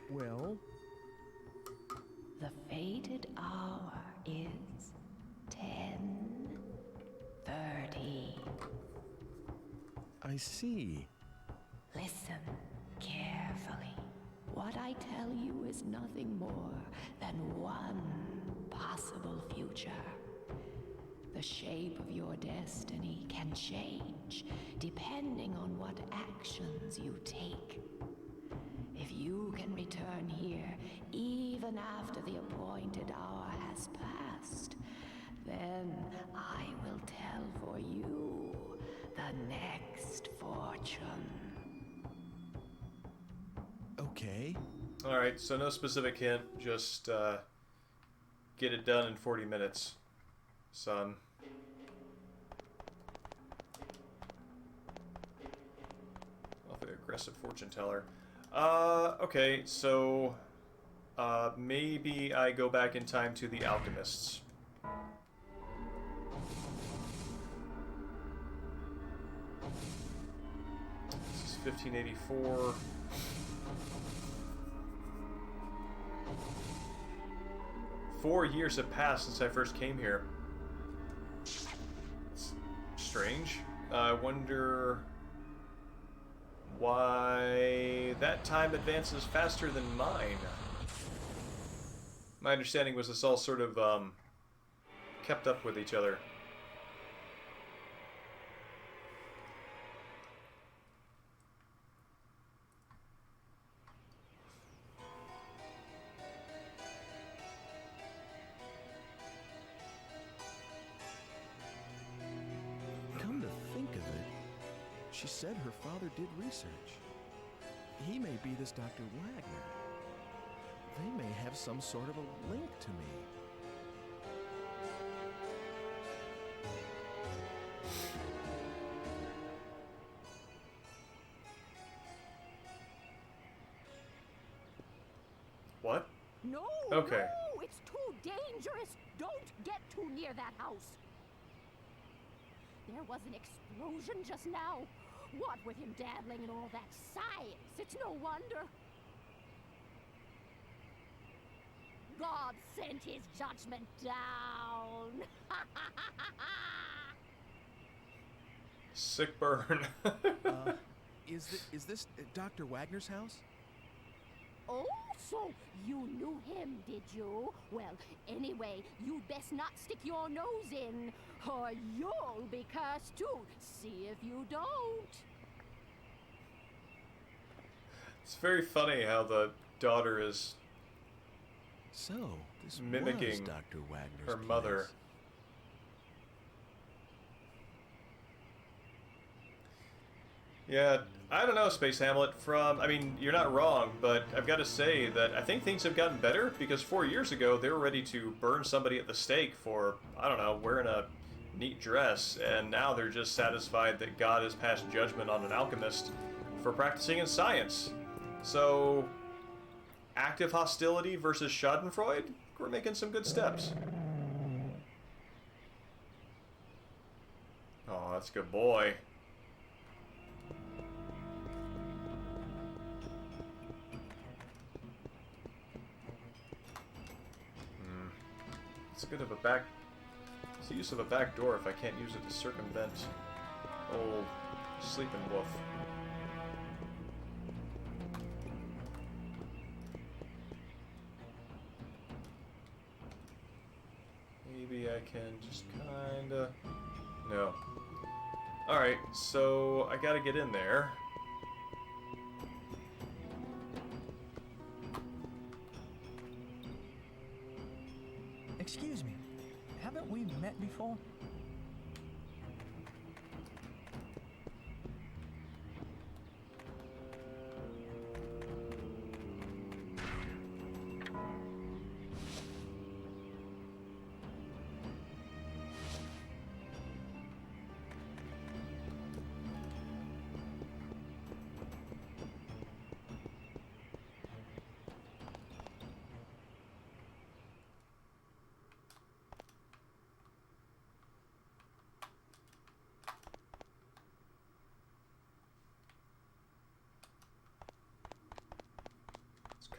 Well? The fated hour is 10:30. I see. Listen carefully. What I tell you is nothing more than one possible future. The shape of your destiny can change depending on what actions you take. If you can return here even after the appointed hour has passed, then I will tell for you the next fortune. Okay. Alright, so no specific hint, just get it done in 40 minutes, son. Awfully aggressive fortune teller. Okay, so maybe I go back in time to the alchemists. This is 1584. Four years have passed since I first came here. It's strange. I wonder why that time advances faster than mine. My understanding was this all sort of kept up with each other. Come to think of it, she said her father did research. He may be this Dr. Wagner. They may have some sort of a link to me. What? No, Okay. no, it's too dangerous. Don't get too near that house. There was an explosion just now. What with him dabbling in all that science, it's no wonder. God God sent his judgment down. Sick burn. Is this Dr. Wagner's house? Oh, so you knew him, did you? Well, anyway, you'd best not stick your nose in, or you'll be cursed too. See if you don't. It's very funny how the daughter is So, this mimicking was Dr. Wagner's her mother. place. Yeah, I don't know, Space Hamlet. I mean, you're not wrong, but I've got to say that I think things have gotten better, because 4 years ago they were ready to burn somebody at the stake for, I don't know, wearing a neat dress, and now they're just satisfied that God has passed judgment on an alchemist for practicing in science. So, active hostility versus Schadenfreude? We're making some good steps. Oh, that's a good boy. It's a bit of a it's the use of a back door if I can't use it to circumvent old sleeping wolf. Maybe I can just kinda... No. Alright, so I gotta get in there. Excuse me, haven't we met before?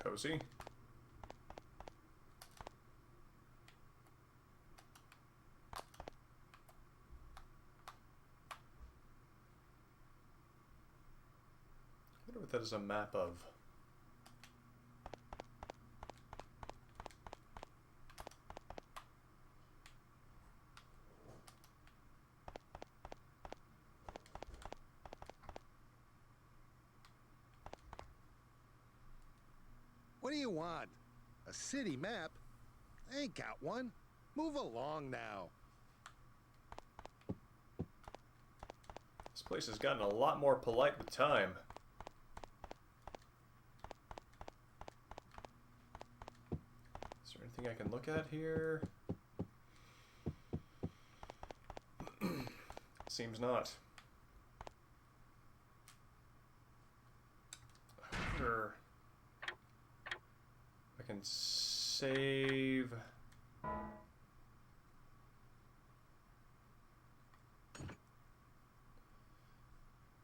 Cozy. I wonder what that is a map of. What do you want? A city map? I ain't got one. Move along now. This place has gotten a lot more polite with time. Is there anything I can look at here? Seems not. Sure. I can save.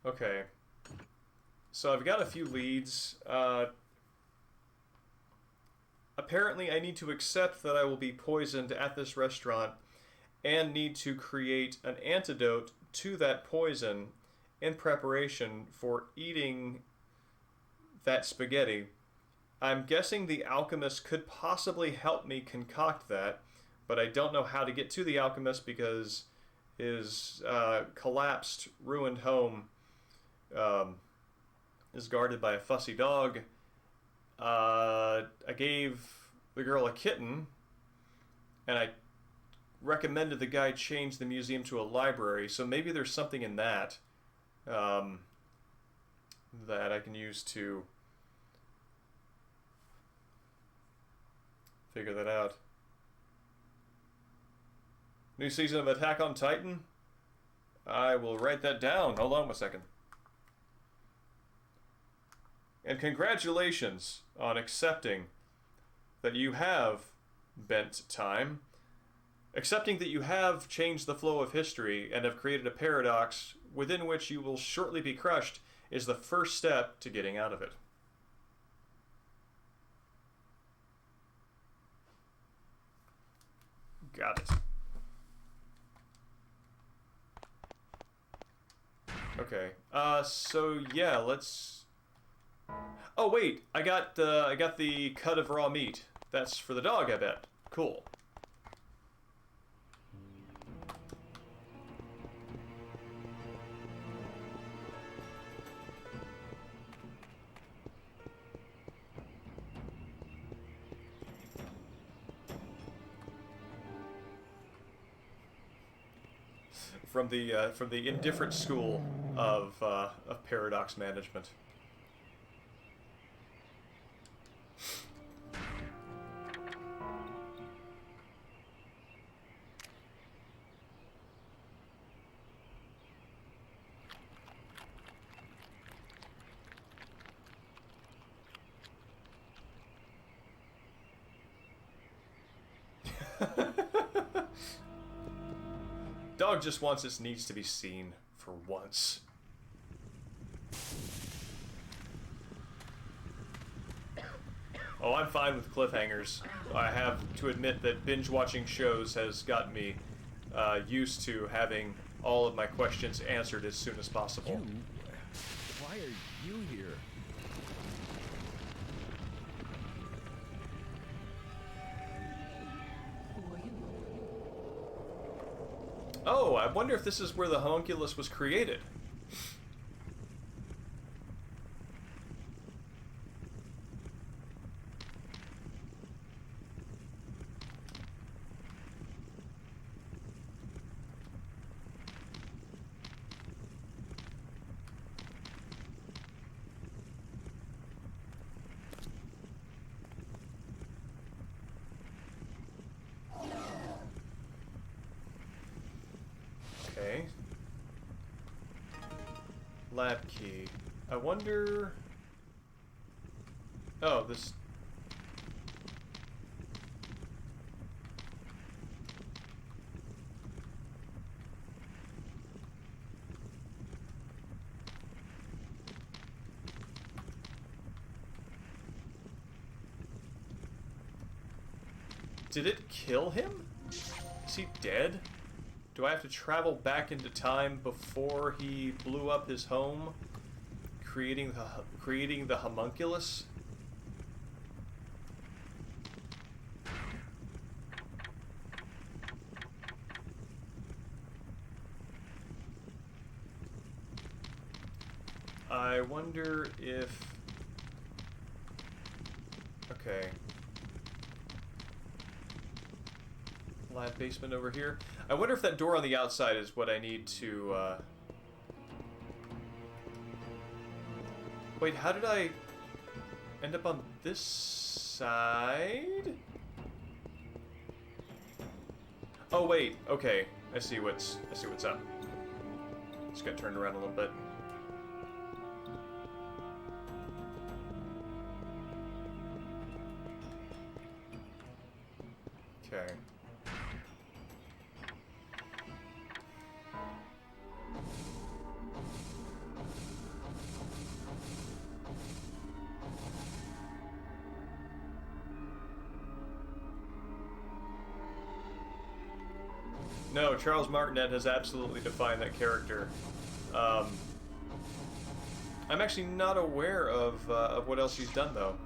Okay. So I've got a few leads. Apparently I need to accept that I will be poisoned at this restaurant and need to create an antidote to that poison in preparation for eating that spaghetti. I'm guessing the alchemist could possibly help me concoct that, but I don't know how to get to the alchemist because his collapsed, ruined home is guarded by a fussy dog. I gave the girl a kitten, and I recommended the guy change the museum to a library, so maybe there's something in that that I can use to figure that out. New season of Attack on Titan? I will write that down. Hold on a second. And congratulations on accepting that you have bent time. Accepting that you have changed the flow of history and have created a paradox within which you will shortly be crushed is the first step to getting out of it. Got it. Okay. So yeah, let's. Oh wait, I got the cut of raw meat. That's for the dog, I bet. Cool. From the indifferent school of paradox management. Dog just wants its needs to be seen for once. Oh, I'm fine with cliffhangers. I have to admit that binge watching shows has gotten me used to having all of my questions answered as soon as possible. Why are you here? Oh, I wonder if this is where the homunculus was created. Okay. Lab key. I wonder... Oh, this... Did it kill him? Is he dead? Do I have to travel back into time before he blew up his home, creating the homunculus? I wonder if... Okay. Lab basement over here. I wonder if that door on the outside is what I need to, Wait, how did I end up on this side? Oh wait, okay. I see what's up. Just got turned around a little bit. Okay. No, Charles Martinet has absolutely defined that character. I'm actually not aware of what else he's done, though.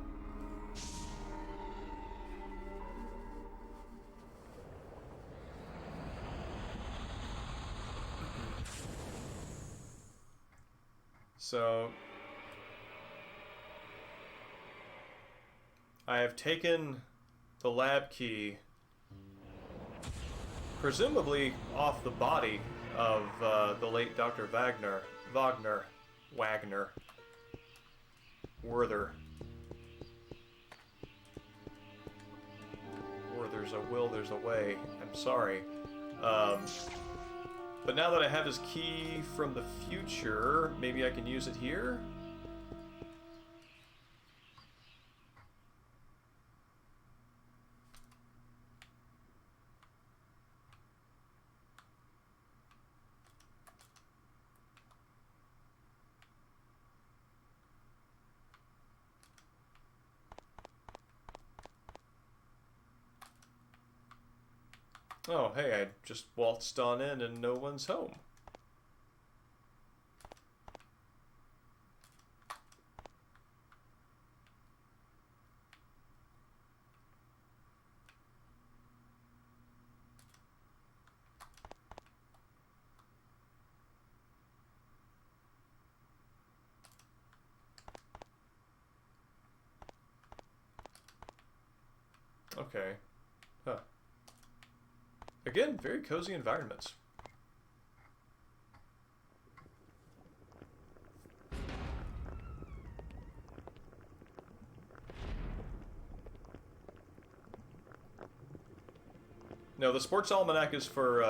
So, I have taken the lab key, presumably off the body of the late Dr. Wagner. Werther. Where there's a will, there's a way. I'm sorry. But now that I have his key from the future, maybe I can use it here? Oh, hey, I just waltzed on in and no one's home. Okay. Huh. Again, very cozy environments. No, the Sports Almanac is for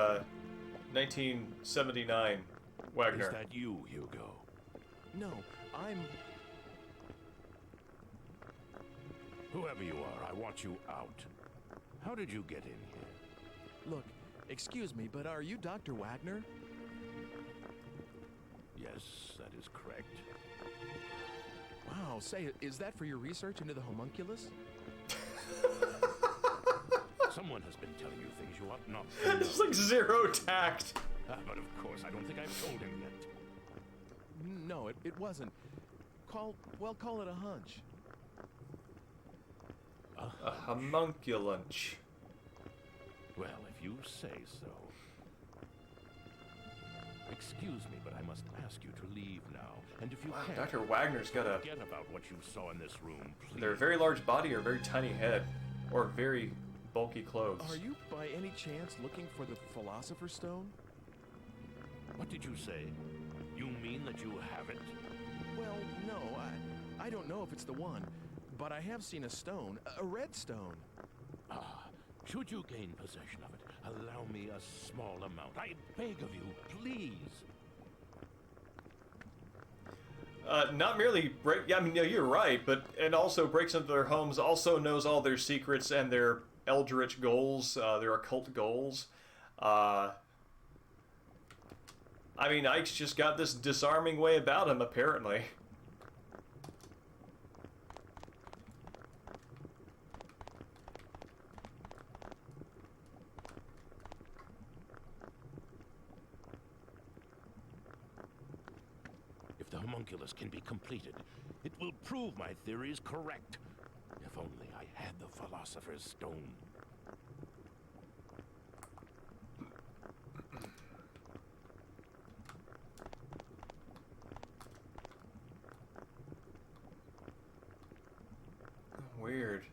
1979, Wagner. Is that you, Hugo? No, I'm... Whoever you are, I want you out. How did you get in here? Look, excuse me, but are you Dr. Wagner? Yes, that is correct. Wow, say, is that for your research into the homunculus? Someone has been telling you things you ought not to know. It's like zero tact. But of course, I don't think I've told him yet. No, it wasn't. Call it a hunch. A homunculunch. Well, if you say so. Excuse me, but I must ask you to leave now. And if you can, Dr. Wagner's got a... forget about what you saw in this room, please. They're a very large body or very tiny head. Or very bulky clothes. Are you by any chance looking for the Philosopher's Stone? What did you say? You mean that you have it? Well, no, I don't know if it's the one, but I have seen a stone, a red stone. Ah, should you gain possession of it, allow me a small amount. I beg of you, please. Not merely break... Yeah, I mean, no, you're right, but... And also breaks into their homes, also knows all their secrets and their eldritch goals, their occult goals. I mean, Ike's just got this disarming way about him, apparently. If the homunculus can be completed, it will prove my theories correct. If only I had the Philosopher's Stone. Weird.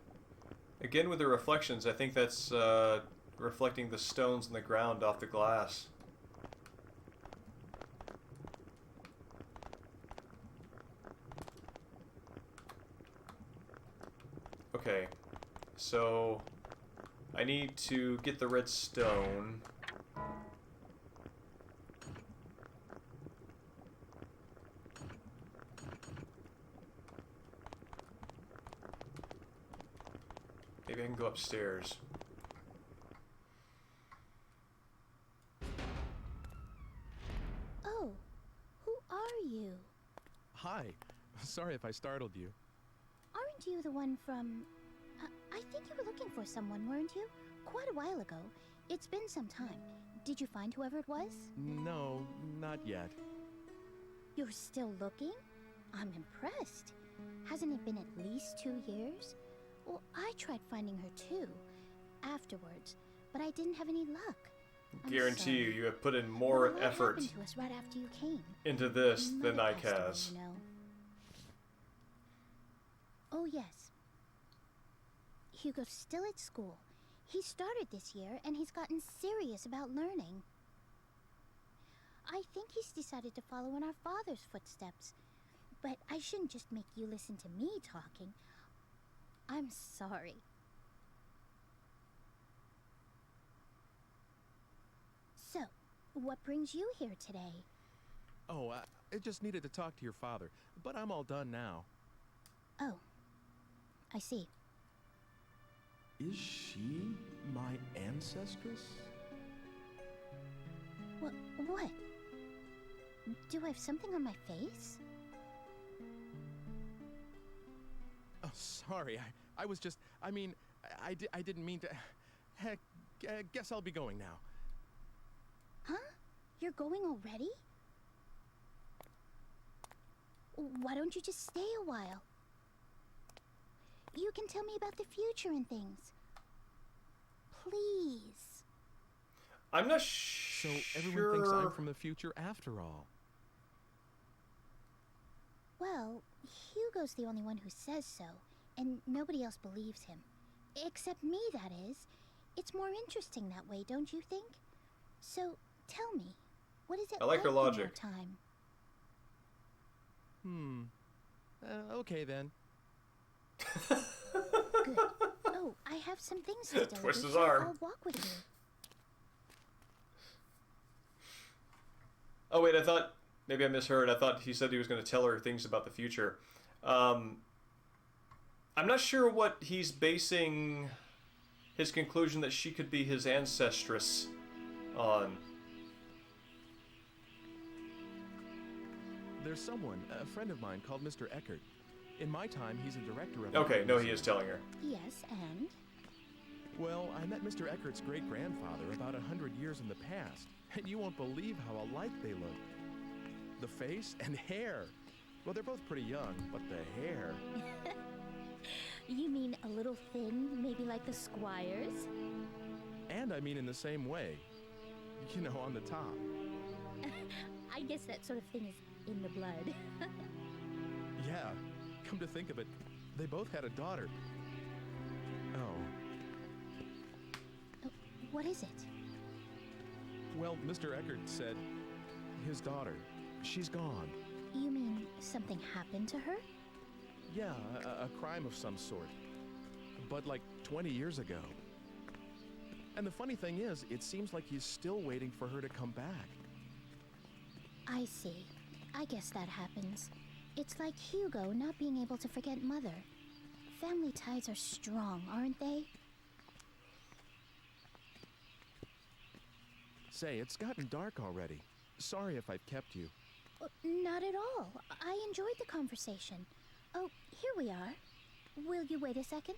Again with the reflections, I think that's reflecting the stones in the ground off the glass. Okay, so I need to get the red stone. Maybe I can go upstairs. Oh, who are you? Hi. Sorry if I startled you. Aren't you the one from... I think you were looking for someone, weren't you? Quite a while ago. It's been some time. Did you find whoever it was? No, not yet. You're still looking? I'm impressed. Hasn't it been at least 2 years? Well, I tried finding her too, afterwards, but I didn't have any luck. Guarantee you, you have put in more What effort happened to us right after you came? into this Mother than Ike passed away, has. you know. Oh yes. Hugo's still at school. He started this year, and he's gotten serious about learning. I think he's decided to follow in our father's footsteps. But I shouldn't just make you listen to me talking. I'm sorry. So, what brings you here today? Oh, I just needed to talk to your father, but I'm all done now. Oh, I see. Is she my ancestress? What? Do I have something on my face? Oh, sorry. I was just... I mean, I didn't mean to... Heck, Guess I'll be going now. Huh? You're going already? Why don't you just stay a while? You can tell me about the future and things. Please. I'm not So everyone thinks I'm from the future after all. Well, Hugo's the only one who says so, and nobody else believes him. Except me, that is. It's more interesting that way, don't you think? So, tell me, what is it I like her in your logic. time? Okay then. Good. Oh, I have some things to deliver. Twist his so arm. I'll walk with you. Oh wait, I thought maybe I misheard. I thought he said he was going to tell her things about the future. I'm not sure what he's basing his conclusion that she could be his ancestress on. There's someone, a friend of mine, called Mr. Eckert. In my time, he's a director of... Okay, no, he is telling her. Yes, and? Well, I met Mr. Eckert's great-grandfather about 100 years in the past, and you won't believe how alike they look. The face and hair. Well, they're both pretty young, but the hair... You mean a little thin, maybe like the Squires? And I mean in the same way. You know, on the top. I guess that sort of thing is in the blood. Yeah, come to think of it, they both had a daughter. Oh. What is it? Well, Mr. Eckert said his daughter, she's gone. You mean something happened to her? Yeah, a crime of some sort. But like 20 years ago. And the funny thing is, it seems like he's still waiting for her to come back. I see. I guess that happens. It's like Hugo not being able to forget Mother. Family ties are strong, aren't they? Say, it's gotten dark already. Sorry if I've kept you. Not at all. I enjoyed the conversation. Oh, here we are. Will you wait a second?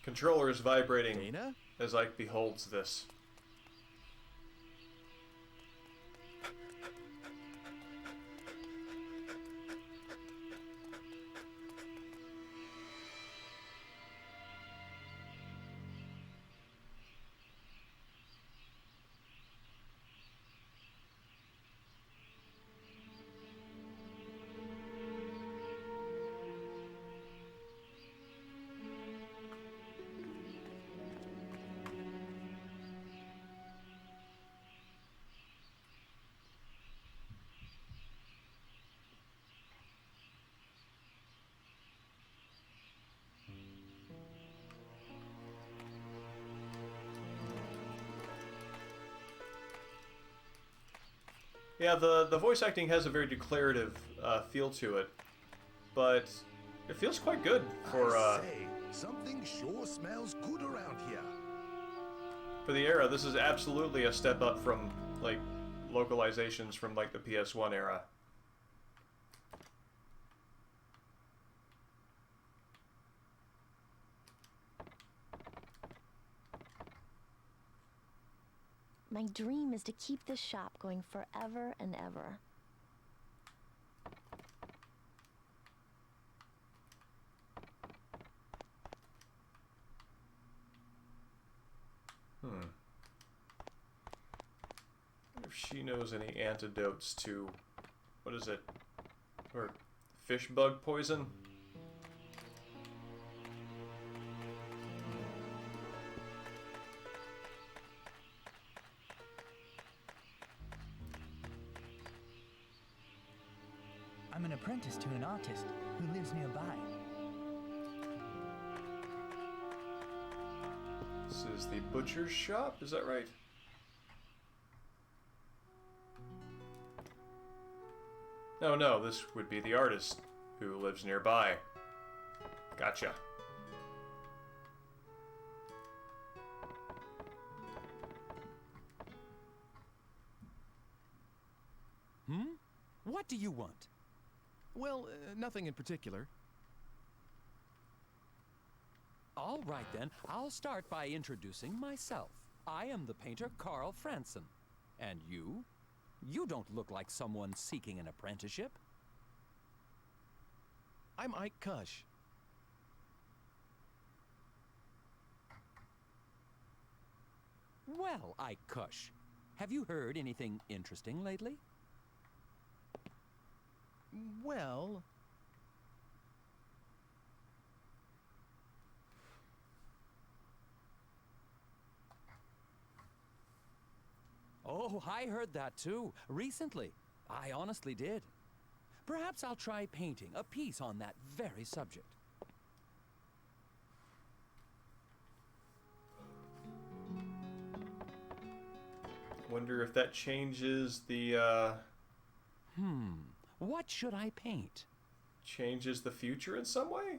Controller is vibrating Dana? as Ike beholds this. Yeah, the voice acting has a very declarative feel to it, but it feels quite good for Say, something sure smells good around here. for the era. This is absolutely a step up from like localizations from like the PS1 era. My dream is to keep this shop going forever and ever. If she knows any antidotes to, what is it, or fish bug poison? I'm an apprentice to an artist who lives nearby. This is the butcher's shop, is that right? No, this would be the artist who lives nearby. Gotcha. What do you want? Well, nothing in particular. All right then, I'll start by introducing myself. I am the painter Carl Franson. And you? You don't look like someone seeking an apprenticeship. I'm Ike Kush. Well, Ike Kush, have you heard anything interesting lately? Well... Oh, I heard that too, recently. I honestly did. Perhaps I'll try painting a piece on that very subject. Wonder if that changes the, What should I paint? changes the future in some way?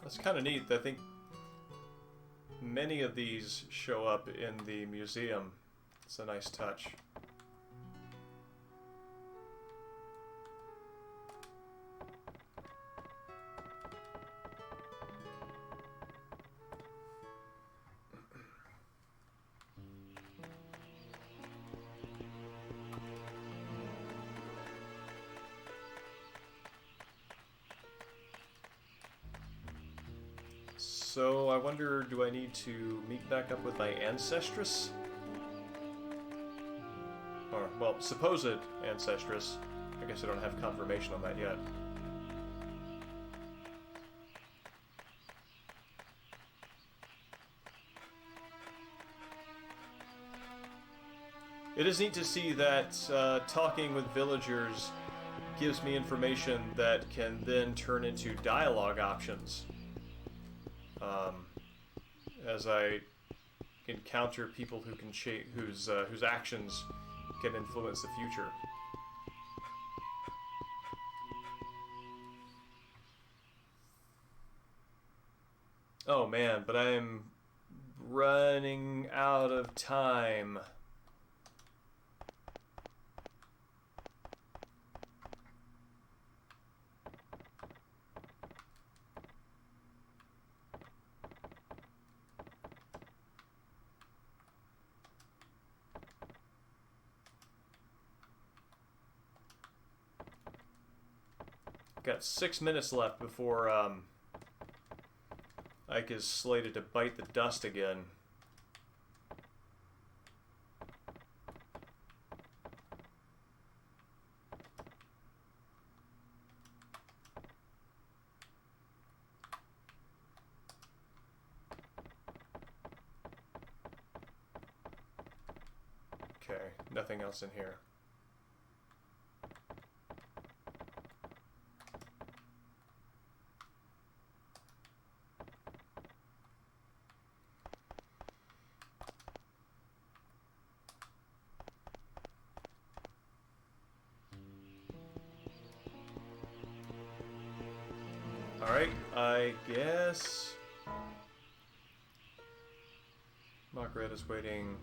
That's kind of neat. I think many of these show up in the museum. It's a nice touch. So I wonder, do I need to meet back up with my ancestress? Or, well, supposed ancestress. I guess I don't have confirmation on that yet. It is neat to see that talking with villagers gives me information that can then turn into dialogue options. As I encounter people who can whose actions can influence the future. Oh man, but I am running out of time. Got 6 minutes left before Ike is slated to bite the dust again. Okay, nothing else in here. Alright, I guess Margaret is waiting.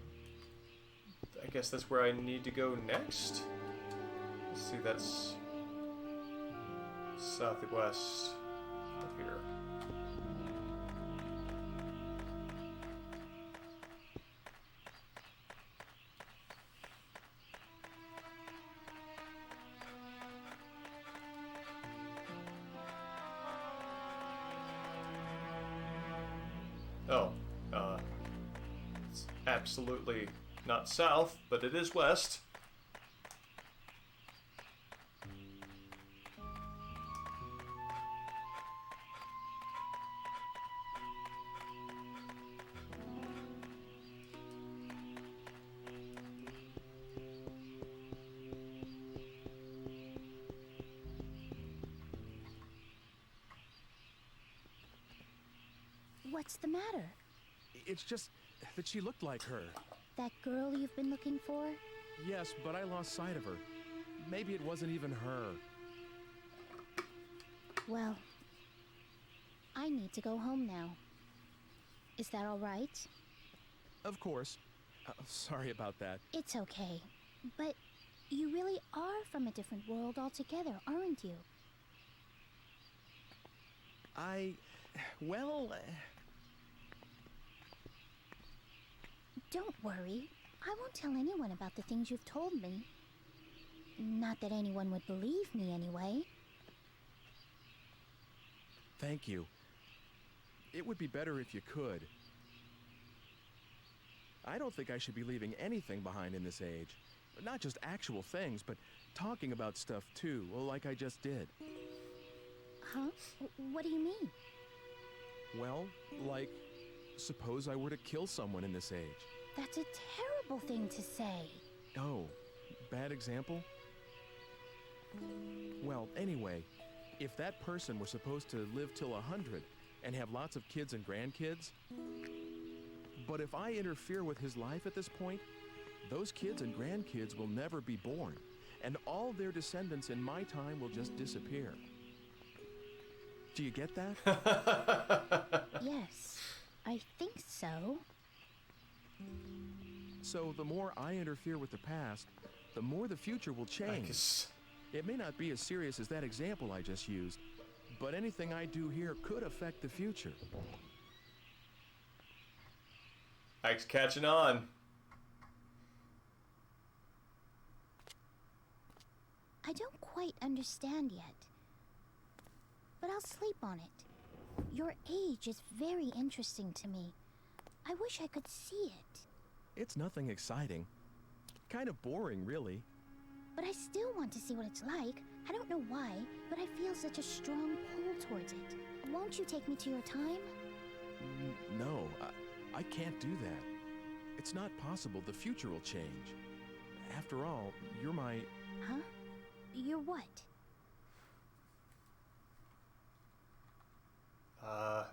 I guess that's where I need to go next. Let's see, that's southwest of here. Oh, it's absolutely not south, but it is west. What's the matter? It's just that she looked like her. That girl you've been looking for? Yes, but I lost sight of her. maybe it wasn't even her. Well, I need to go home now. Is that all right? Of course. Sorry about that. It's okay. But you really are from a different world altogether, aren't you? Well... Don't worry. I won't tell anyone about the things you've told me. Not that anyone would believe me anyway. Thank you. It would be better if you could. I don't think I should be leaving anything behind in this age. Not just actual things, but talking about stuff too, like I just did. Huh? What do you mean? Well, like, suppose I were to kill someone in this age. That's a terrible thing to say. Oh, bad example? Well, anyway, if that person were supposed to live till 100 and have lots of kids and grandkids, but if I interfere with his life at this point, those kids and grandkids will never be born, and all their descendants in my time will just disappear. Do you get that? Yes, I think so. So the more I interfere with the past, the more the future will change. It may not be as serious as that example I just used, but anything I do here could affect the future. Ike's catching on. I don't quite understand yet, but I'll sleep on it. Your age is very interesting to me. I wish I could see it. It's nothing exciting. Kind of boring, really. But I still want to see what it's like. I don't know why, but I feel such a strong pull towards it. Won't you take me to your time? No, I can't do that. It's not possible. The future will change. After all, you're my... Huh? You're what?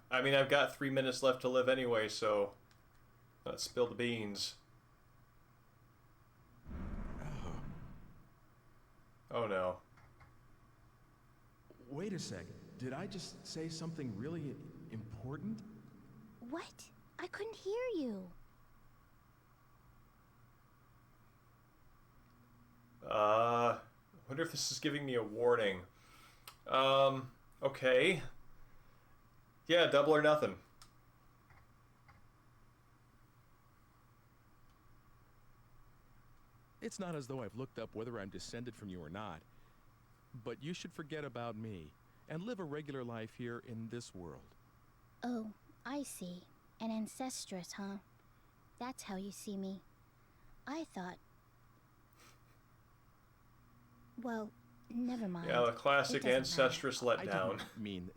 I mean, I've got 3 minutes left to live anyway, so let's spill the beans. Oh no. Wait a sec. Did I just say something really important? What? I couldn't hear you. Wonder if this is giving me a warning. Okay. Yeah, double or nothing. It's not as though I've looked up whether I'm descended from you or not. But you should forget about me and live a regular life here in this world. Oh, I see. An ancestress, huh? That's how you see me. I thought... Well, never mind. Yeah, the classic ancestress letdown. I didn't mean...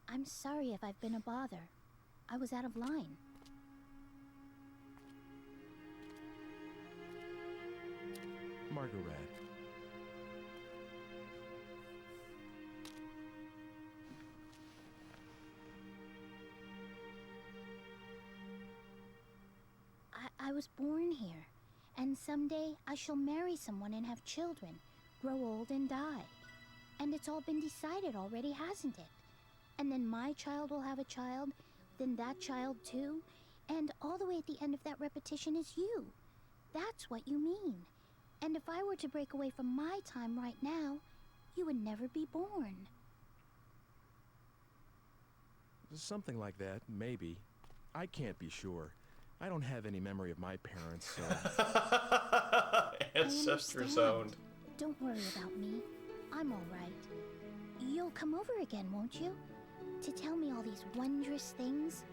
I'm sorry if I've been a bother. I was out of line. Margaret. I was born here, and someday I shall marry someone and have children, grow old and die. And it's all been decided already, hasn't it? And then my child will have a child, then that child too, and all the way at the end of that repetition is you. That's what you mean. And if I were to break away from my time right now, you would never be born. Something like that, maybe. I can't be sure. I don't have any memory of my parents, so... Ancestor zoned. Don't worry about me. I'm all right. You'll come over again, won't you? To tell me all these wondrous things?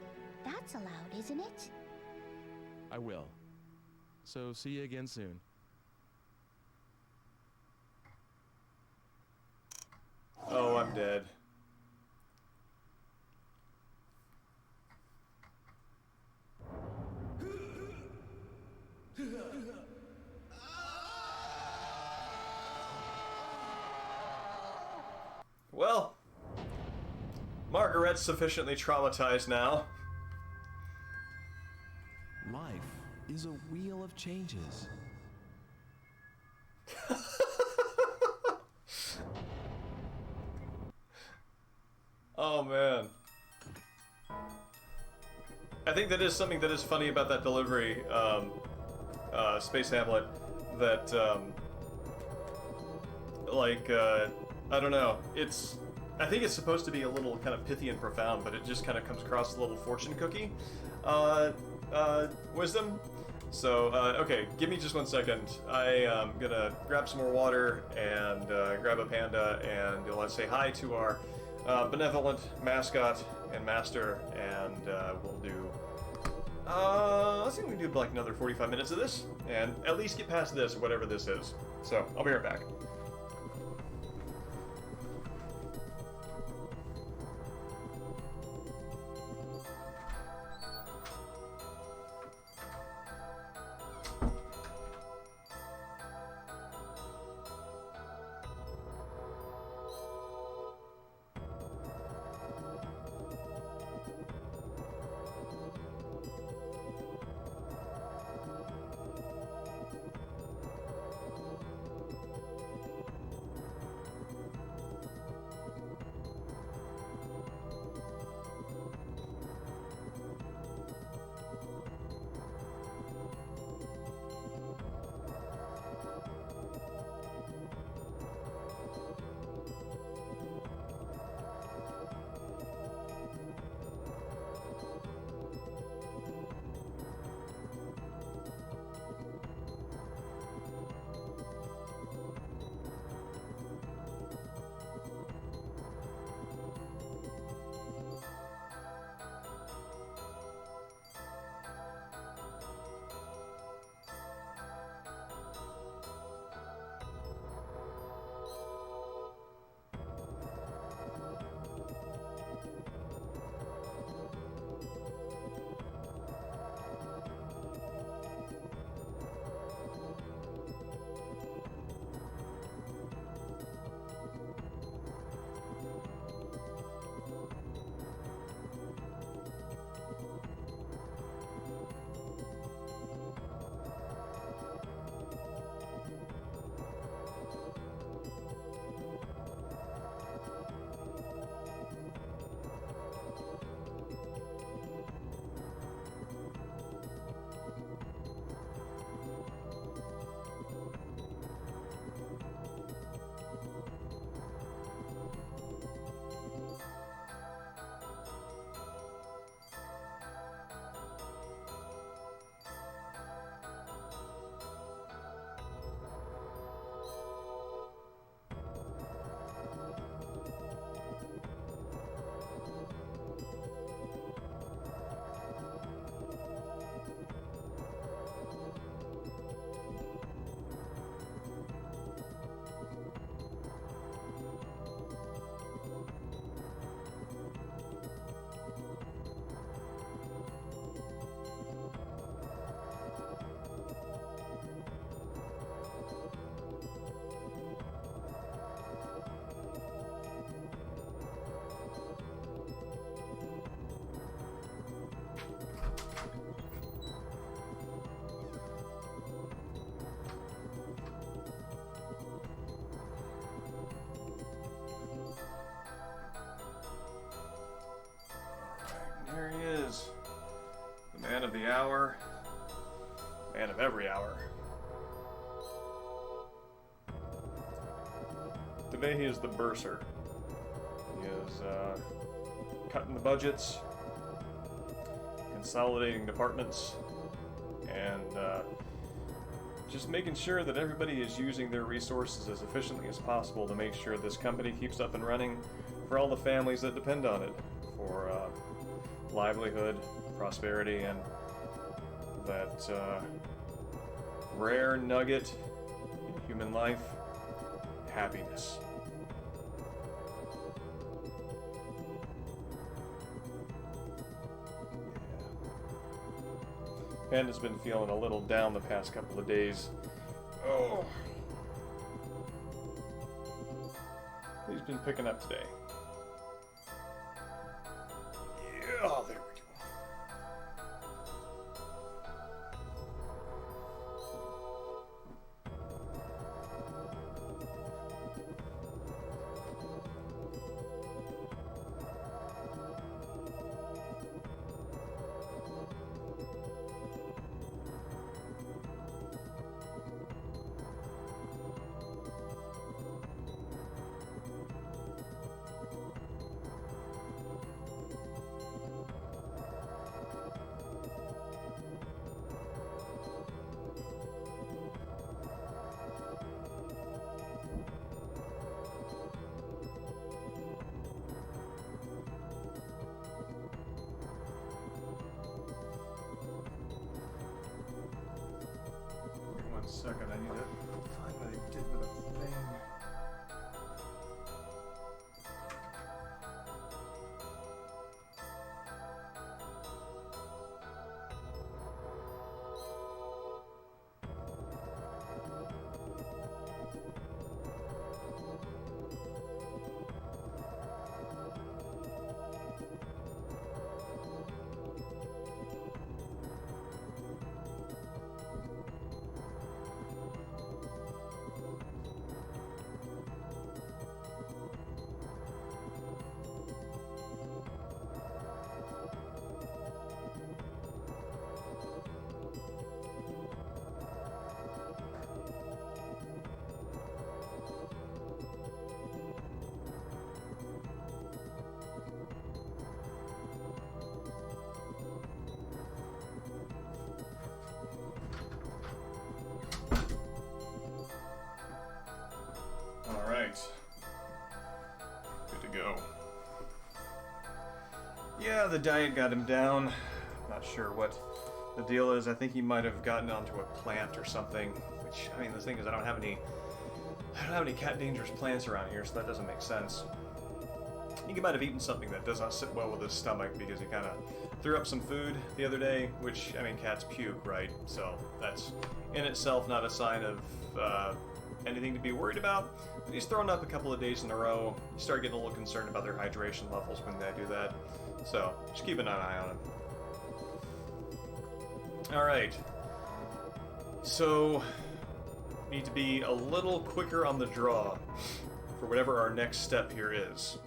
That's allowed, isn't it? I will. So, see you again soon. Oh, I'm dead. Well, Margaret's sufficiently traumatized now. Life is a wheel of changes. Oh man. I think that is something that is funny about that delivery, Space Hamlet, that, I don't know, I think it's supposed to be a little kind of pithy and profound, but it just kind of comes across as a little fortune cookie, wisdom. So, okay, give me just 1 second. I am gonna grab some more water and grab a panda, and let's say hi to our benevolent mascot and master, and we'll do, let's see if we can do like another 45 minutes of this, and at least get past this, whatever this is. So, I'll be right back. There he is. The man of the hour. Man of every hour. Today he is the bursar. He is cutting the budgets, consolidating departments, and just making sure that everybody is using their resources as efficiently as possible to make sure this company keeps up and running for all the families that depend on it for livelihood, prosperity, and that rare nugget in human life, happiness. Panda's been feeling a little down the past couple of days. Oh! He's been picking up today. Yeah, oh, there we go. second. I need to find what I did with the thing. Alright. Good to go. Yeah, the diet got him down. Not sure what the deal is. I think he might have gotten onto a plant or something. Which, I mean, the thing is, I don't have any cat dangerous plants around here, so that doesn't make sense. I think he might have eaten something that does not sit well with his stomach because he kind of threw up some food the other day, which, I mean, cats puke, right? So that's in itself not a sign of anything to be worried about. But he's thrown up a couple of days in a row. You start getting a little concerned about their hydration levels when they do that. So just keep an eye on him. Alright. So, need to be a little quicker on the draw for whatever our next step here is.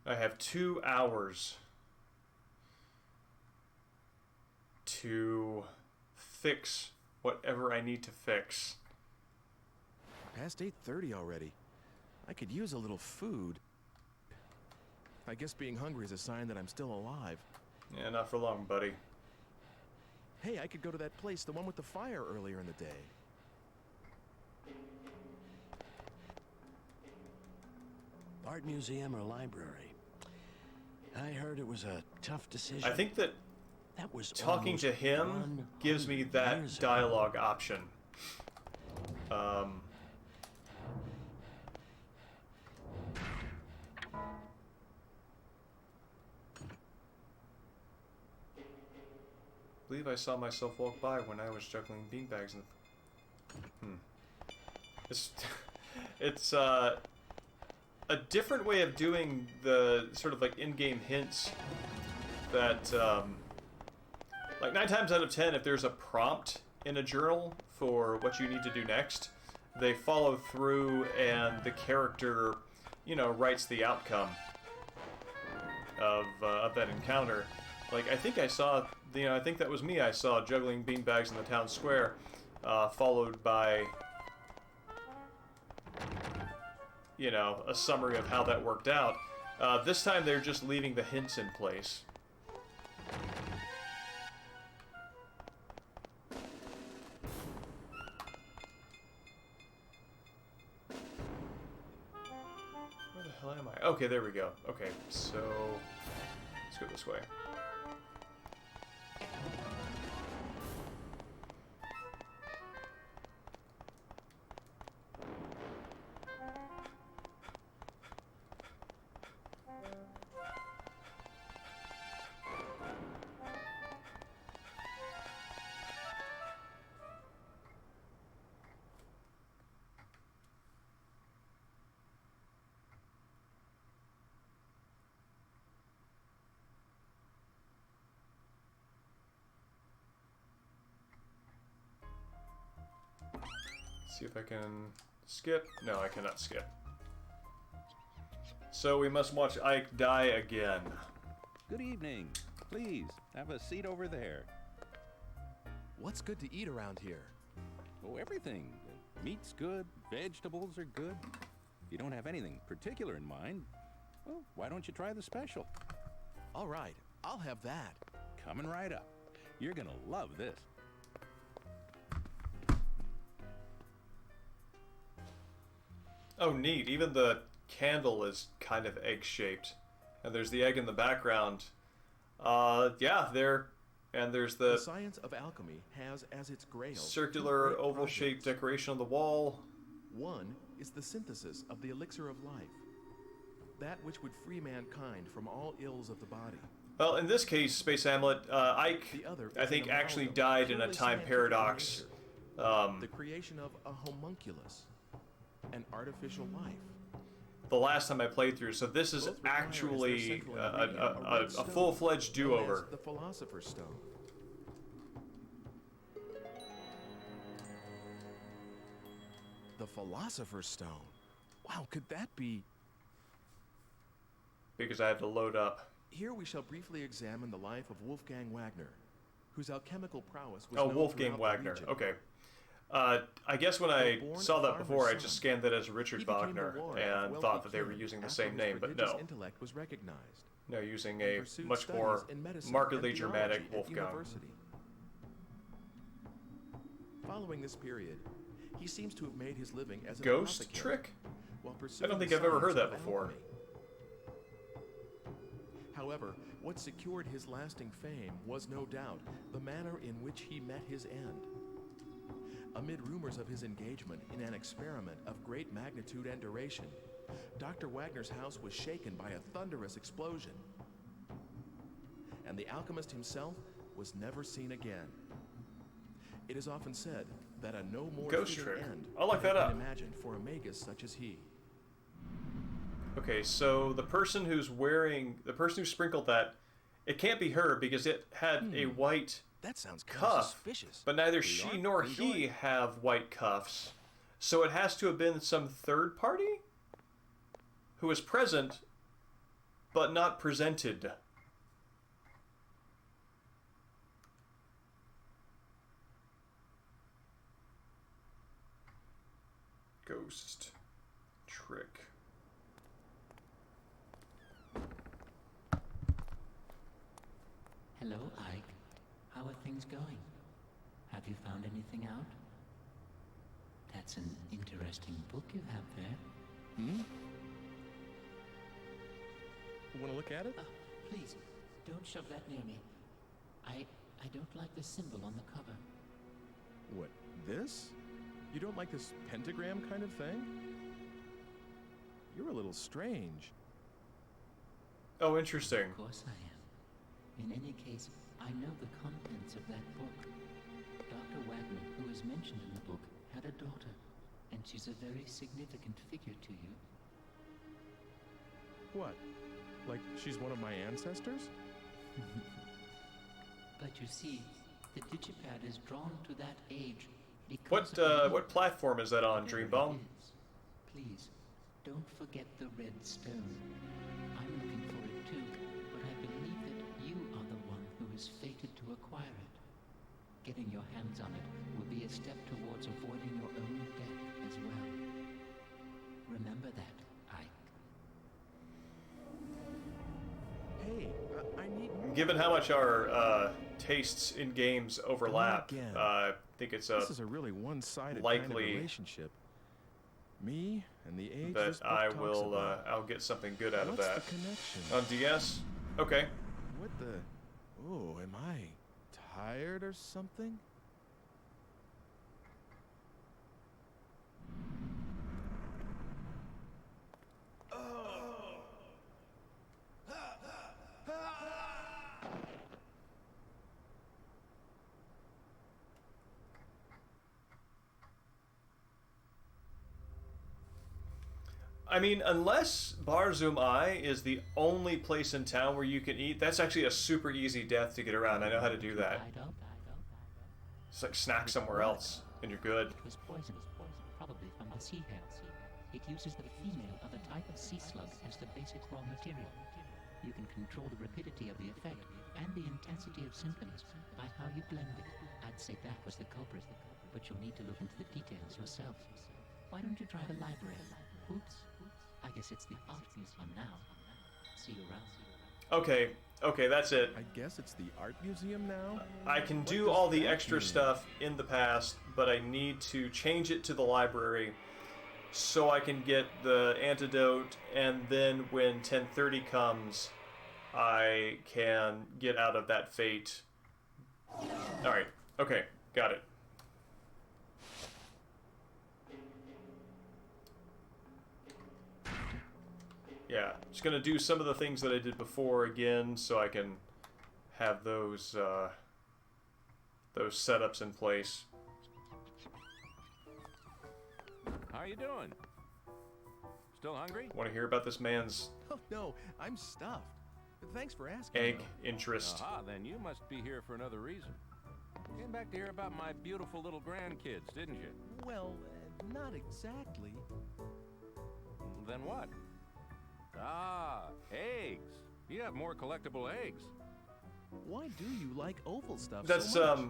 I have 2 hours to fix whatever I need to fix. Past 8:30 already. I could use a little food. I guess being hungry is a sign that I'm still alive. Yeah, not for long, buddy. Hey, I could go to that place, the one with the fire earlier in the day. Art museum or library? I heard it was a tough decision. I think that was talking to him gives me that dialogue option. I believe I saw myself walk by when I was juggling beanbags in the... It's a different way of doing the sort of like in-game hints that, like 9 times out of 10, if there's a prompt in a journal for what you need to do next, they follow through and the character, you know, writes the outcome of that encounter. Like, I think I saw, you know, I think that was me. I saw juggling beanbags in the town square, followed by, you know, a summary of how that worked out. This time they're just leaving the hints in place. Where the hell am I? Okay, there we go. Okay, so let's go this way. See if I can skip. No, I cannot skip. So we must watch Ike die again. Good evening. Please, have a seat over there. What's good to eat around here? Oh, everything. Meat's good, vegetables are good. If you don't have anything particular in mind, well, why don't you try the special? All right, I'll have that. Coming right up. You're gonna love this. Oh, neat. Even the candle is kind of egg-shaped. And there's the egg in the background. Yeah, there's The the science of alchemy has as its grail circular, two great oval-shaped projects. decoration on the wall. One is the synthesis of the elixir of life, that which would free mankind from all ills of the body. Well, in this case, Space Hamlet, Ike, The other I is think, an actually amalgam, died in a purely time scientific in paradox. nature. The creation of a homunculus, an artificial life. The last time I played through, so this is Both require as their actually central a ingredient red a stone, full-fledged known do-over. as the Philosopher's Stone. The Philosopher's Stone. Wow, could that be? Because I had to load up. Here we shall briefly examine the life of Wolfgang Wagner, whose alchemical prowess was Oh, known Wolfgang throughout the Wagner. region. Okay. I guess when I Though born saw a that farmer's before, I son, just scanned that as Richard he became the Wagner lord of and wealthy thought that they were king using the after same his name, but prodigious no. intellect was recognized. No, using and a pursued much studies more in medicine markedly and dramatic theology at Wolfgang. university. Following this period, he seems to have made his living as an Ghost apothecary, trick? while I pursuing don't think the I've ever heard science that of before. alchemy. However, what secured his lasting fame was no doubt the manner in which he met his end. Amid rumors of his engagement in an experiment of great magnitude and duration, Dr. Wagner's house was shaken by a thunderous explosion, and the alchemist himself was never seen again. It is often said that a no more Ghost fitting trick. end I'll look could that have up. been imagined for a magus such as he. Okay, so the person who sprinkled that, it can't be her because it had a white That sounds kind of cuff, suspicious. but neither We she are. nor Enjoy. he have white cuffs. So it has to have been some third party who was present but not presented. Ghost trick. Hello, Ike. How are things going? Have you found anything out? That's an interesting book you have there. Want to look at it? Please, don't shove that near me. I don't like the symbol on the cover. What, this? You don't like this pentagram kind of thing? You're a little strange. Oh, interesting. Of course I am. In any case, I know the contents of that book. Dr. Wagner, who is mentioned in the book, had a daughter, and she's a very significant figure to you. What? Like she's one of my ancestors? But you see, the Digipad is drawn to that age because What platform is that on, whatever it Dreambalm? is. Please, don't forget the red stone. I'm looking for it too, but I believe that you are the one who is fated to acquire it. Getting your hands on it will be a step towards avoiding your own death as well. Remember that, Ike. Hey, I need more. Given how much our tastes in games overlap, again. I think it's This is a really one-sided kind of likely relationship. Me and the age that this book I talks will about. I'll get something good out of What's that. the connection? On DS? Okay. What the? Oh, am I tired or something? I mean, unless Bar Zoom Eye is the only place in town where you can eat, that's actually a super easy death to get around. I know how to do that. It's like snack somewhere else, and you're good. It was poison, probably from the sea hare. It uses the female of a type of sea slug as the basic raw material. You can control the rapidity of the effect and the intensity of symptoms by how you blend it. I'd say that was the culprit, but you'll need to look into the details yourself. Why don't you try the library? Oops. I guess it's the art museum now. See you around. Okay, that's it. I guess it's the art museum now? I can What do does all the that extra mean? stuff in the past, but I need to change it to the library so I can get the antidote, and then when 10:30 comes, I can get out of that fate. Alright, okay, got it. Yeah, just gonna do some of the things that I did before again so I can have those setups in place. How you doing? Still hungry? Want to hear about this man's Oh, no, I'm stuffed. Thanks for asking. egg though. interest? Aha, then you must be here for another reason. Came back to hear about my beautiful little grandkids, didn't you? Well, not exactly. Then what? Ah, eggs. You have more collectible eggs. Why do you like oval stuff That's so much?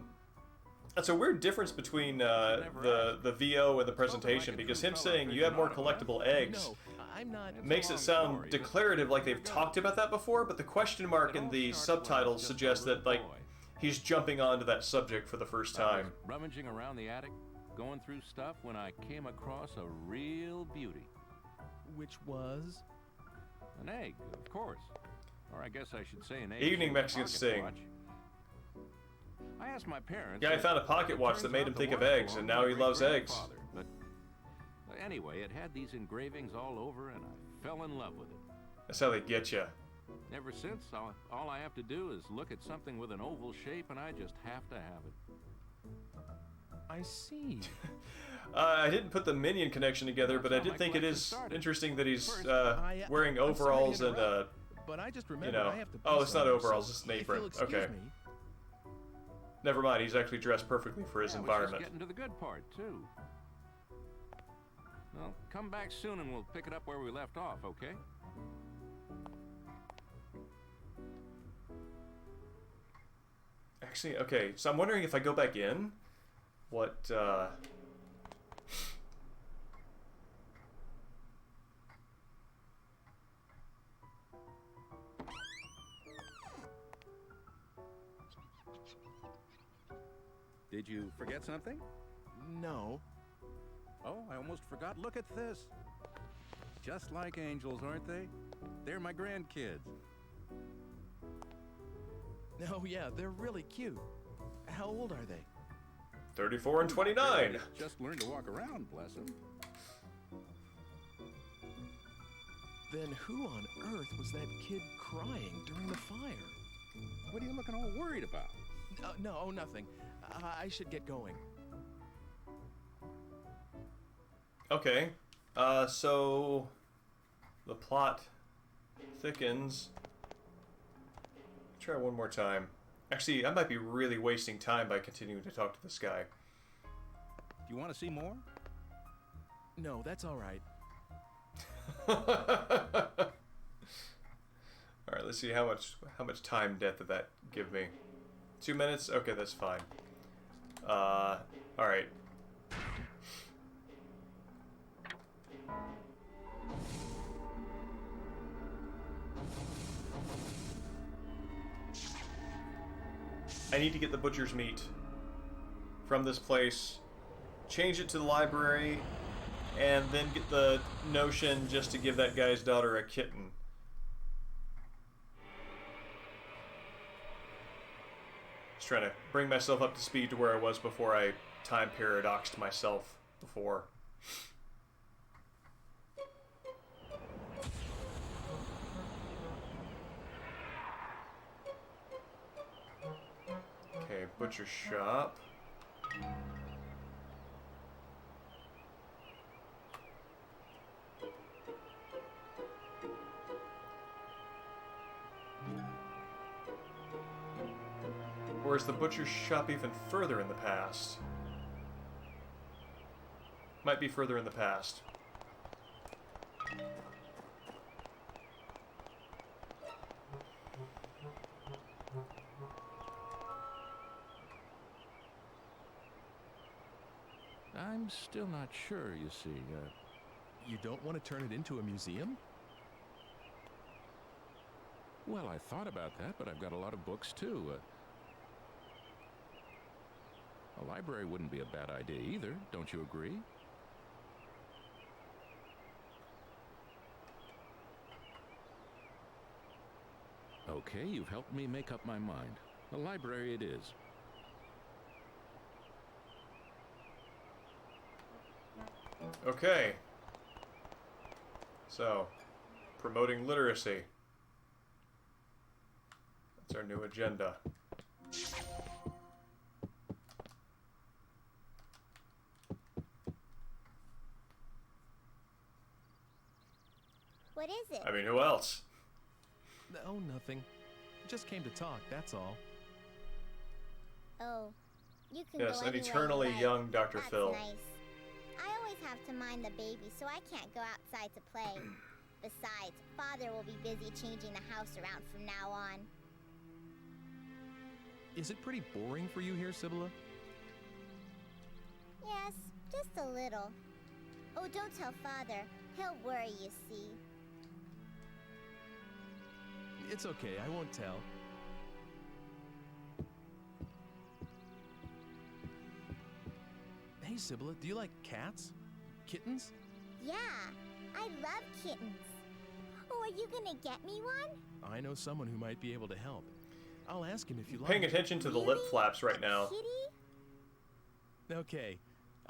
That's a weird difference between the VO and the presentation, because him saying you have more collectible eggs No, I'm not. makes it sound declarative, like they've talked about that before, but the question mark in the subtitles suggests that like he's jumping onto that subject for the first I was time. rummaging around the attic, going through stuff when I came across a real beauty. Which was? An egg, of course. Or I guess I should say an egg. Evening Mexicans sing. I asked my parents. Yeah, I found a pocket watch that made him think of eggs, and now he loves eggs. But anyway, it had these engravings all over, and I fell in love with it. That's how they get you. Ever since, all I have to do is look at something with an oval shape, and I just have to have it. I see. I didn't put the Minion connection together, but I did think it is interesting that he's wearing overalls and but I just you remember know. I have to Oh, it's not somewhere, overalls, so it's an if apron. you'll excuse Okay. me. Never mind, he's actually dressed perfectly for his Yeah, environment. We're just getting to the good part, too. Well, come back soon and we'll pick it up where we left off, okay? Actually, okay, so I'm wondering if I go back in, what, Did you forget something? No. Oh, I almost forgot. Look at this. Just like angels, aren't they? They're my grandkids. Oh, yeah, they're really cute. How old are they? 34 and 29. Just learned to walk around, bless them. Then who on earth was that kid crying during the fire? What are you looking all worried about? No, nothing. I should get going. Okay, so the plot thickens. Try one more time. Actually, I might be really wasting time by continuing to talk to this guy. Do you want to see more? No, that's all right. Alright, let's see how much time death did that give me. 2 minutes? Okay, that's fine. Alright. I need to get the butcher's meat from this place, change it to the library, and then get the notion just to give that guy's daughter a kitten. Just trying to bring myself up to speed to where I was before I time paradoxed myself before. Okay, butcher shop. Or is the butcher's shop even further in the past? Might be further in the past. I'm still not sure, you see. You don't want to turn it into a museum? Well, I thought about that, but I've got a lot of books, too. A library wouldn't be a bad idea either, don't you agree? Okay, you've helped me make up my mind. The library it is. Okay. So, promoting literacy. That's our new agenda. What is it? I mean, who else? Oh, nothing. Just came to talk, that's all. Oh, you can Yes, go an anywhere eternally you like. young Dr. That's Phil. Nice. I always have to mind the baby, so I can't go outside to play. Besides, Father will be busy changing the house around from now on. Is it pretty boring for you here, Sibylla? Yes, just a little. Oh, don't tell Father. He'll worry, you see. It's okay, I won't tell. Hey, Sibylla, do you like cats? Kittens? Yeah, I love kittens. Oh, are you gonna get me one? I know someone who might be able to help. I'll ask him if you like. Paying attention to the lip flaps right now. Kitty? Okay,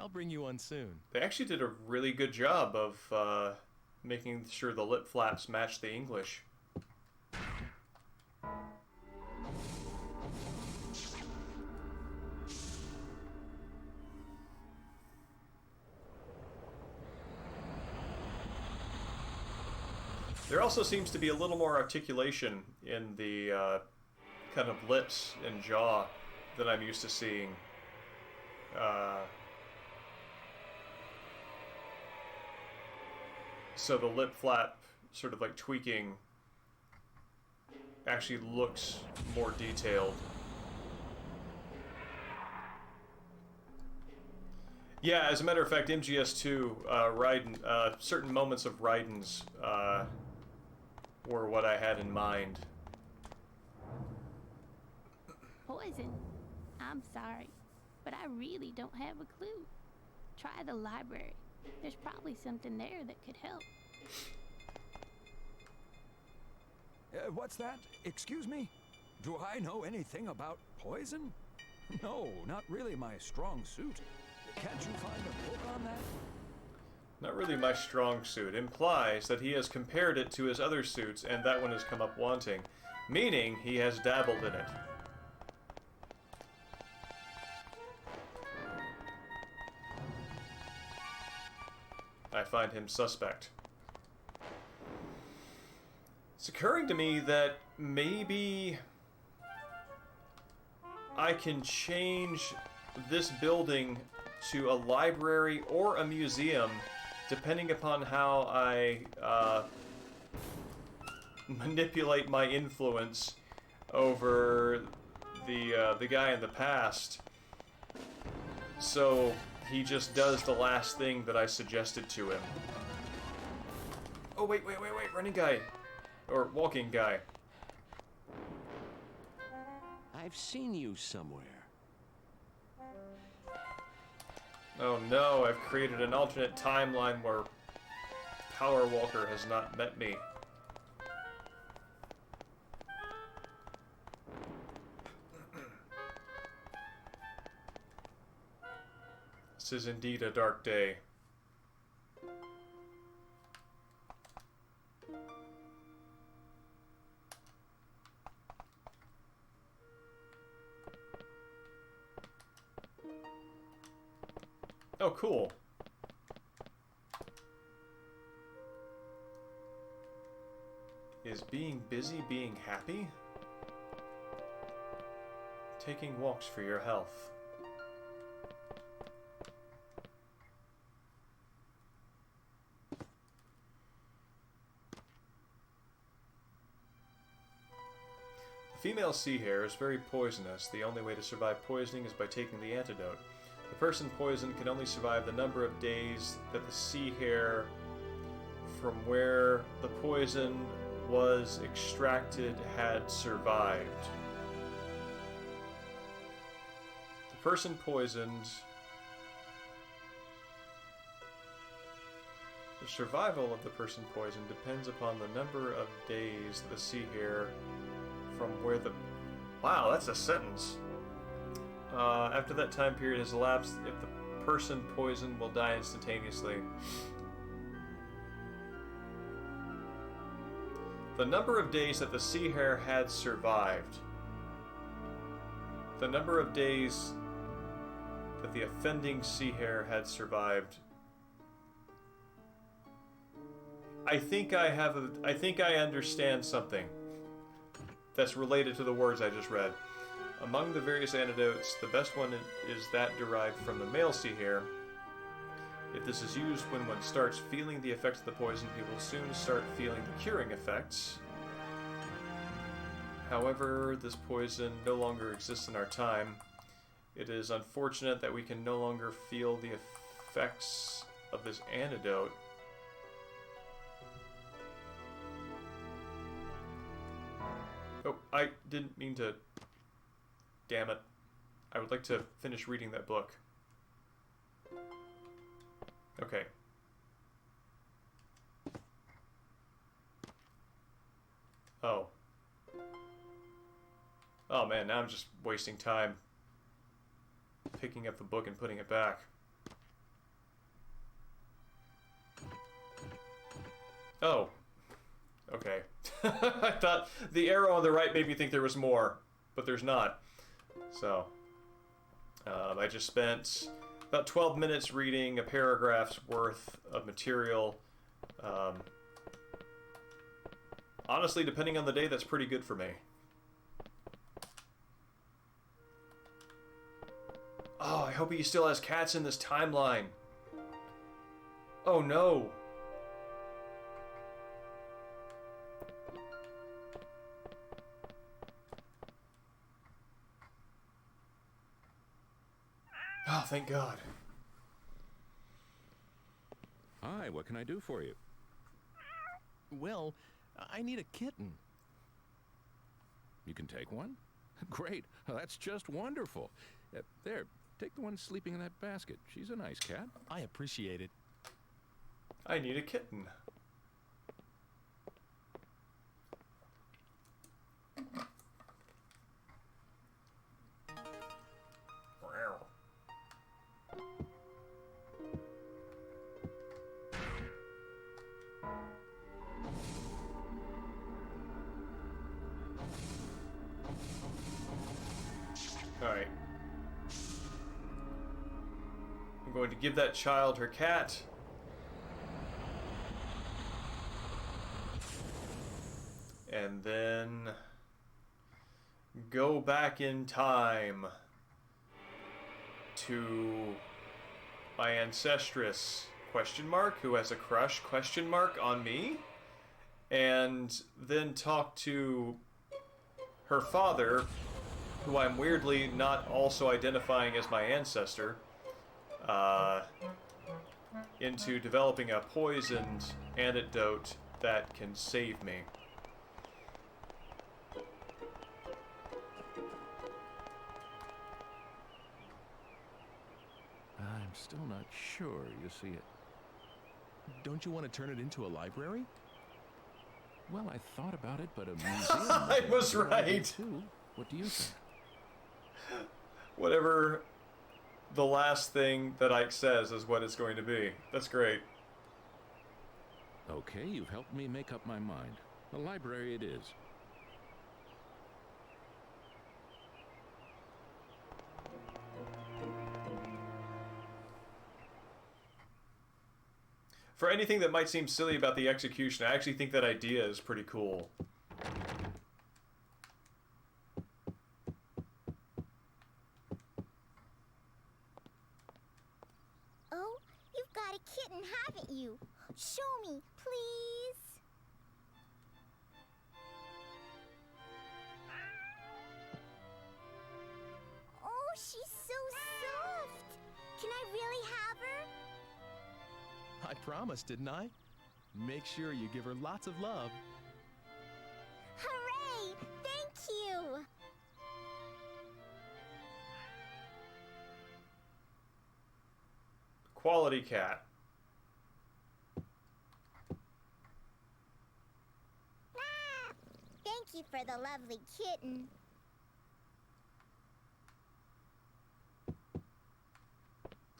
I'll bring you one soon. They actually did a really good job of making sure the lip flaps match the English. There also seems to be a little more articulation in the kind of lips and jaw than I'm used to seeing. So the lip flap sort of like tweaking actually looks more detailed. Yeah, as a matter of fact, MGS2, Raiden, certain moments of Raiden's were what I had in mind. Poison? I'm sorry, but I really don't have a clue. Try the library. There's probably something there that could help. What's that? Excuse me? Do I know anything about poison? No, not really my strong suit. Can't you find a book on that? Not really my strong suit. Implies that he has compared it to his other suits and that one has come up wanting. Meaning he has dabbled in it. I find him suspect. It's occurring to me that maybe I can change this building to a library or a museum depending upon how I manipulate my influence over the guy in the past. So he just does the last thing that I suggested to him. Oh, wait, running guy. Or walking guy. I've seen you somewhere. Oh no, I've created an alternate timeline where Power Walker has not met me. This is indeed a dark day. Oh, cool. Is being busy being happy? Taking walks for your health. The female sea hare is very poisonous. The only way to survive poisoning is by taking the antidote. The person poisoned can only survive the number of days that the sea hare from where the poison was extracted had survived. The person poisoned... The survival of the person poisoned depends upon the number of days the sea hare from where the... Wow, that's a sentence. After that time period has elapsed, if the person poisoned will die instantaneously. The number of days that the sea hare had survived. The number of days that the offending sea hare had survived. I think I understand something that's related to the words I just read. Among the various antidotes, the best one is that derived from the male sea hare. If this is used when one starts feeling the effects of the poison, he will soon start feeling the curing effects. However, this poison no longer exists in our time. It is unfortunate that we can no longer feel the effects of this antidote. Oh, I didn't mean to... Damn it. I would like to finish reading that book. Okay. Oh. Oh man, now I'm just wasting time picking up the book and putting it back. Oh. Okay. I thought the arrow on the right made me think there was more, but there's not. So, I just spent about 12 minutes reading a paragraph's worth of material. Honestly, depending on the day, that's pretty good for me. Oh, I hope he still has cats in this timeline. Oh no. Oh, thank God. Hi, what can I do for you? Well, I need a kitten. You can take one? Great. That's just wonderful. There, take the one sleeping in that basket. She's a nice cat. I appreciate it. I need a kitten. Alright. I'm going to give that child her cat. And then go back in time to my ancestress, question mark, who has a crush, question mark, on me, and then talk to her father, who I'm weirdly not also identifying as my ancestor, into developing a poisoned antidote that can save me. I'm still not sure you see it. Don't you want to turn it into a library? Well, I thought about it, but a museum... I was right! Too. What do you think? Whatever the last thing that Ike says is what it's going to be. That's great. Okay, you've helped me make up my mind. A library it is. For anything that might seem silly about the execution, I actually think that idea is pretty cool. Oh, you've got a kitten, haven't you? Show me, please. Oh, she's so soft. Can I really have her? I promised, didn't I? Make sure you give her lots of love. Hooray! Thank you! Quality cat. Thank you for the lovely kitten.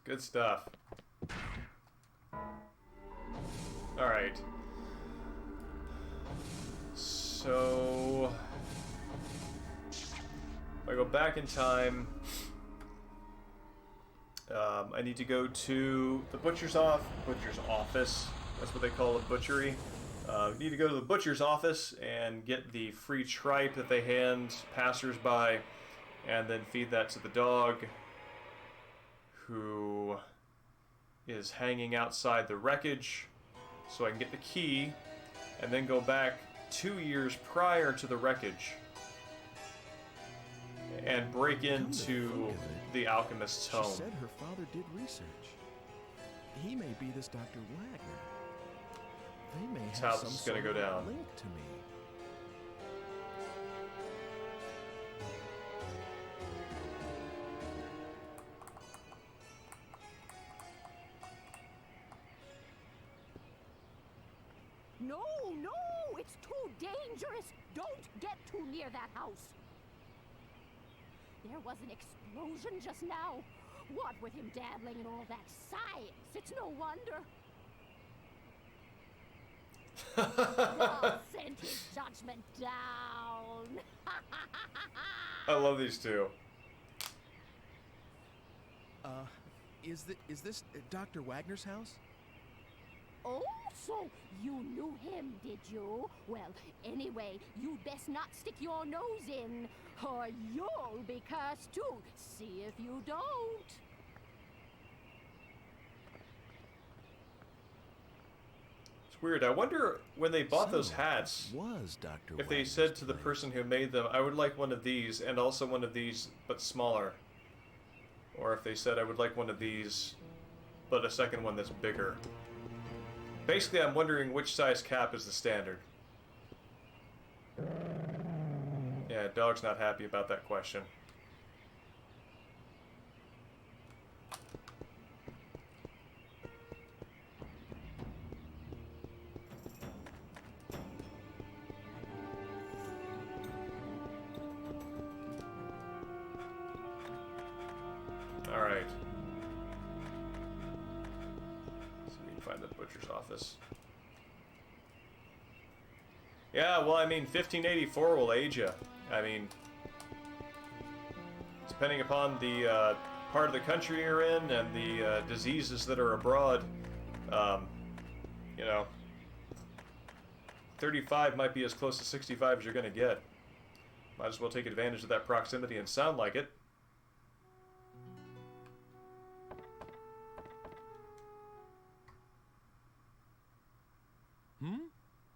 Good stuff. Alright. So... if I go back in time... I need to go to the butcher's office. That's what they call a butchery. Need to go to the butcher's office and get the free tripe that they hand passersby, and then feed that to the dog, who is hanging outside the wreckage, so I can get the key, and then go back 2 years prior to the wreckage and break into the alchemist's home. She said her father did research. He may be this Dr. Wagner. They may That's have how some this is going to sort go of down. link to me. No, no! It's too dangerous! Don't get too near that house! There was an explosion just now. What with him dabbling in all that science? It's no wonder. God sent his judgment down. I love these two. Is this Dr. Wagner's house? Oh, so you knew him, did you? Well, anyway, you'd best not stick your nose in, or you'll be cursed too. See if you don't. It's weird. I wonder when they bought those hats, was Dr. if they said to the person who made them, I would like one of these and also one of these, but smaller. Or if they said, I would like one of these, but a second one that's bigger. Basically, I'm wondering which size cap is the standard. Yeah, dog's not happy about that question. Alright. So we can find the butcher's office. Yeah, well, I mean, 1584 will age you. I mean, depending upon the part of the country you're in and the diseases that are abroad, you know, 35 might be as close to 65 as you're going to get. Might as well take advantage of that proximity and sound like it.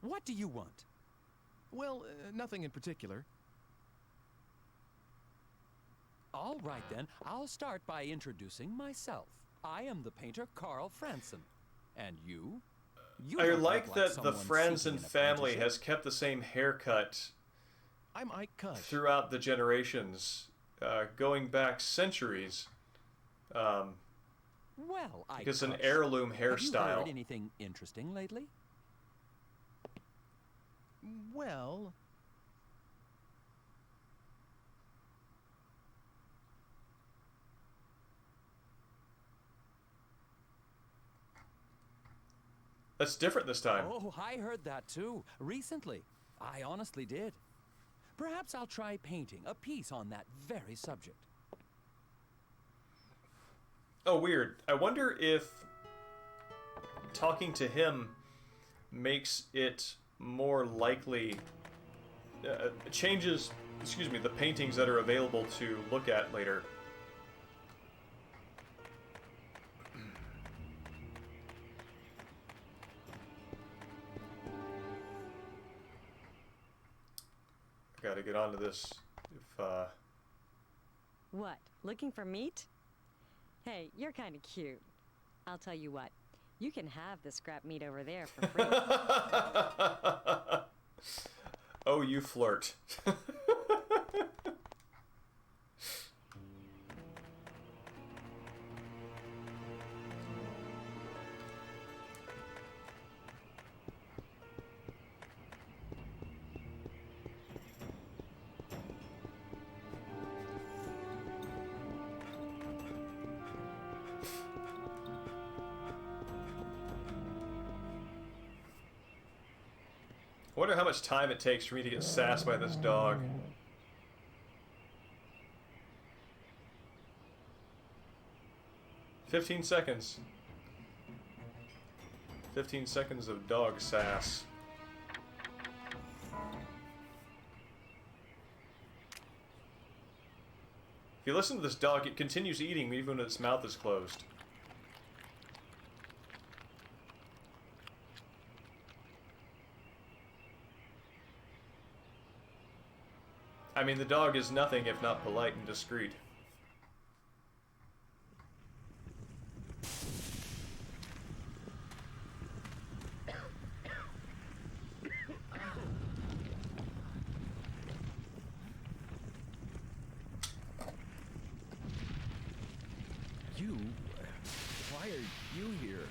What do you want? Well, nothing in particular. All right then, I'll start by introducing myself. I am the painter Carl Franson. And you? I don't like look that the someone Franson seeking an family apprenticeship. has kept the same haircut I'm Ike Kush. throughout the generations, going back centuries. Well, It's an Kush, heirloom Have you hairstyle. heard anything interesting lately? Well, That's different this time. Oh, I heard that too. Recently. I honestly did. Perhaps I'll try painting a piece on that very subject. Oh, weird. I wonder if talking to him makes it more likely, changes, excuse me, the paintings that are available to look at later. I gotta get onto this. If What? Looking for meat? Hey, you're kind of cute. I'll tell you what. You can have the scrap meat over there for free. Oh, you flirt. I wonder how much time it takes for me to get sassed by this dog. "15 seconds. 15 seconds of dog sass. If you listen to this dog, it continues eating even when its mouth is closed. I mean, the dog is nothing if not polite and discreet. You? Why are you here?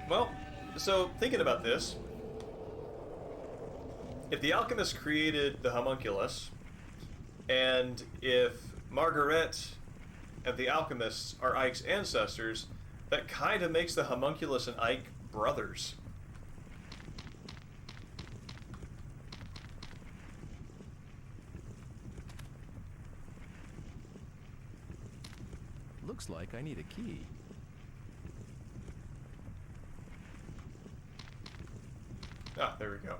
Well, so thinking about this, if the alchemist created the homunculus, and if Margaret and the alchemists are Ike's ancestors, that kind of makes the homunculus and Ike brothers. Looks like I need a key. Ah, there we go.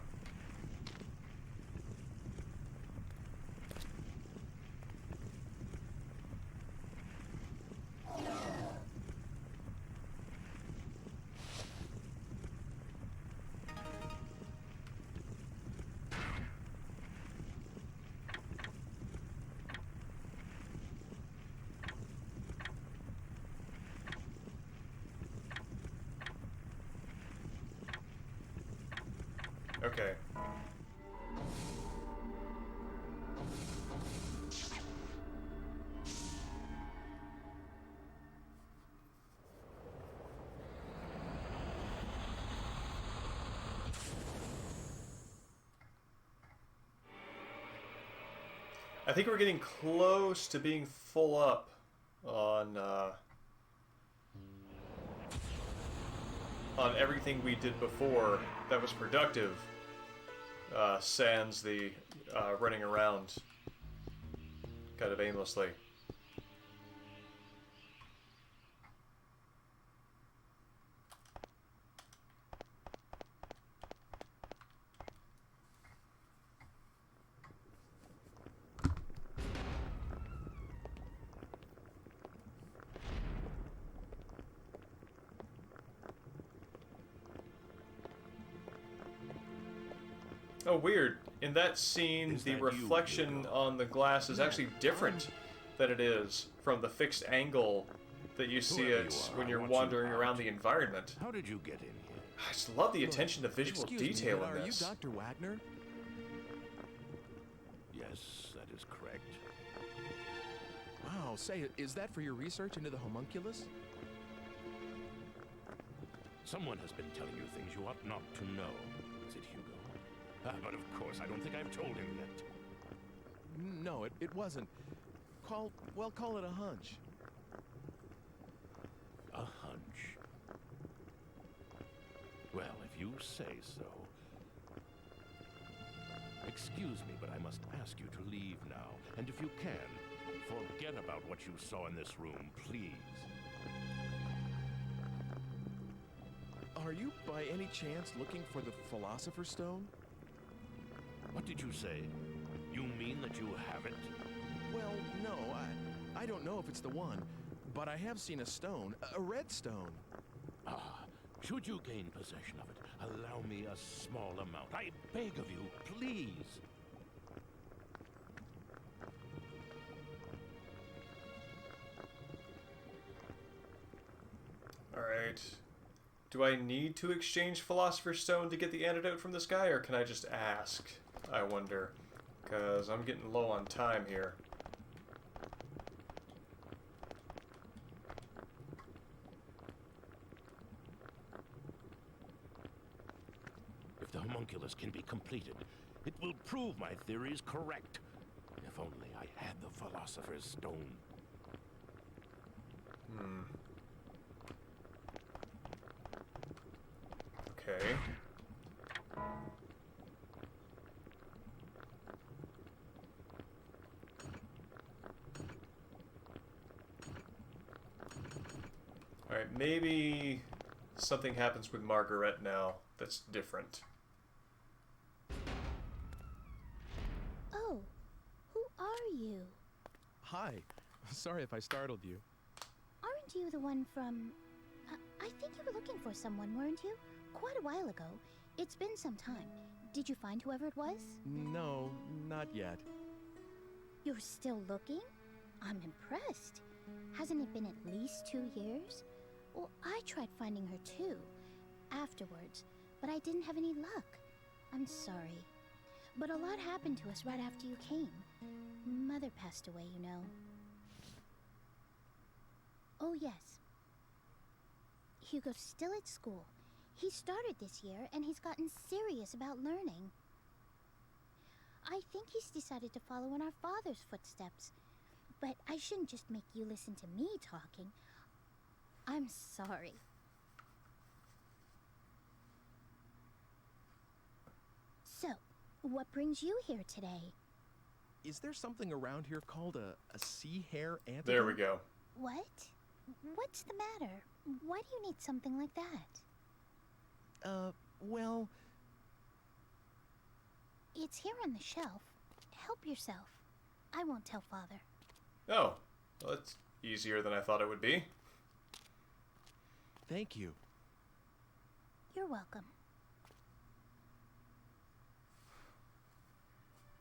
Okay. I think we're getting close to being full up on everything we did before that was productive, sans the running around kind of aimlessly. Oh, weird. In that scene, the reflection on the glass is actually different than it is from the fixed angle that you see it when you're wandering around the environment. How did you get in here? I just love the attention to visual detail in this. Are you Dr. Wagner? Yes, that is correct. Wow, say, is that for your research into the homunculus? Someone has been telling you things you ought not to know. Is it Hugo? But of course, I don't think I've told him yet. No, it wasn't. Call it a hunch. A hunch? Well, if you say so. Excuse me, but I must ask you to leave now. And if you can, forget about what you saw in this room, please. Are you by any chance looking for the Philosopher's Stone? What did you say? You mean that you have it? Well, no, I don't know if it's the one, but I have seen a stone, a red stone. Ah, should you gain possession of it, allow me a small amount. I beg of you, please. Alright. Do I need to exchange Philosopher's Stone to get the antidote from this guy, or can I just ask? I wonder. Because I'm getting low on time here. If the homunculus can be completed, it will prove my theories correct. If only I had the Philosopher's Stone. Okay. Alright, maybe something happens with Margaret now that's different. Oh, who are you? Hi. Sorry if I startled you. Aren't you the one from... I think you were looking for someone, weren't you? Quite a while ago. It's been some time. Did you find whoever it was? No, not yet. You're still looking? I'm impressed. Hasn't it been at least 2 years? Well, I tried finding her too, afterwards, but I didn't have any luck. I'm sorry. But a lot happened to us right after you came. Mother passed away, you know. Oh, yes. Hugo's still at school. He started this year, and he's gotten serious about learning. I think he's decided to follow in our father's footsteps. But I shouldn't just make you listen to me talking. I'm sorry. So, what brings you here today? Is there something around here called a sea hare antelope? There we go. What? What's the matter? Why do you need something like that? Well... It's here on the shelf. Help yourself. I won't tell Father. Oh, well, that's easier than I thought it would be. Thank you. You're welcome.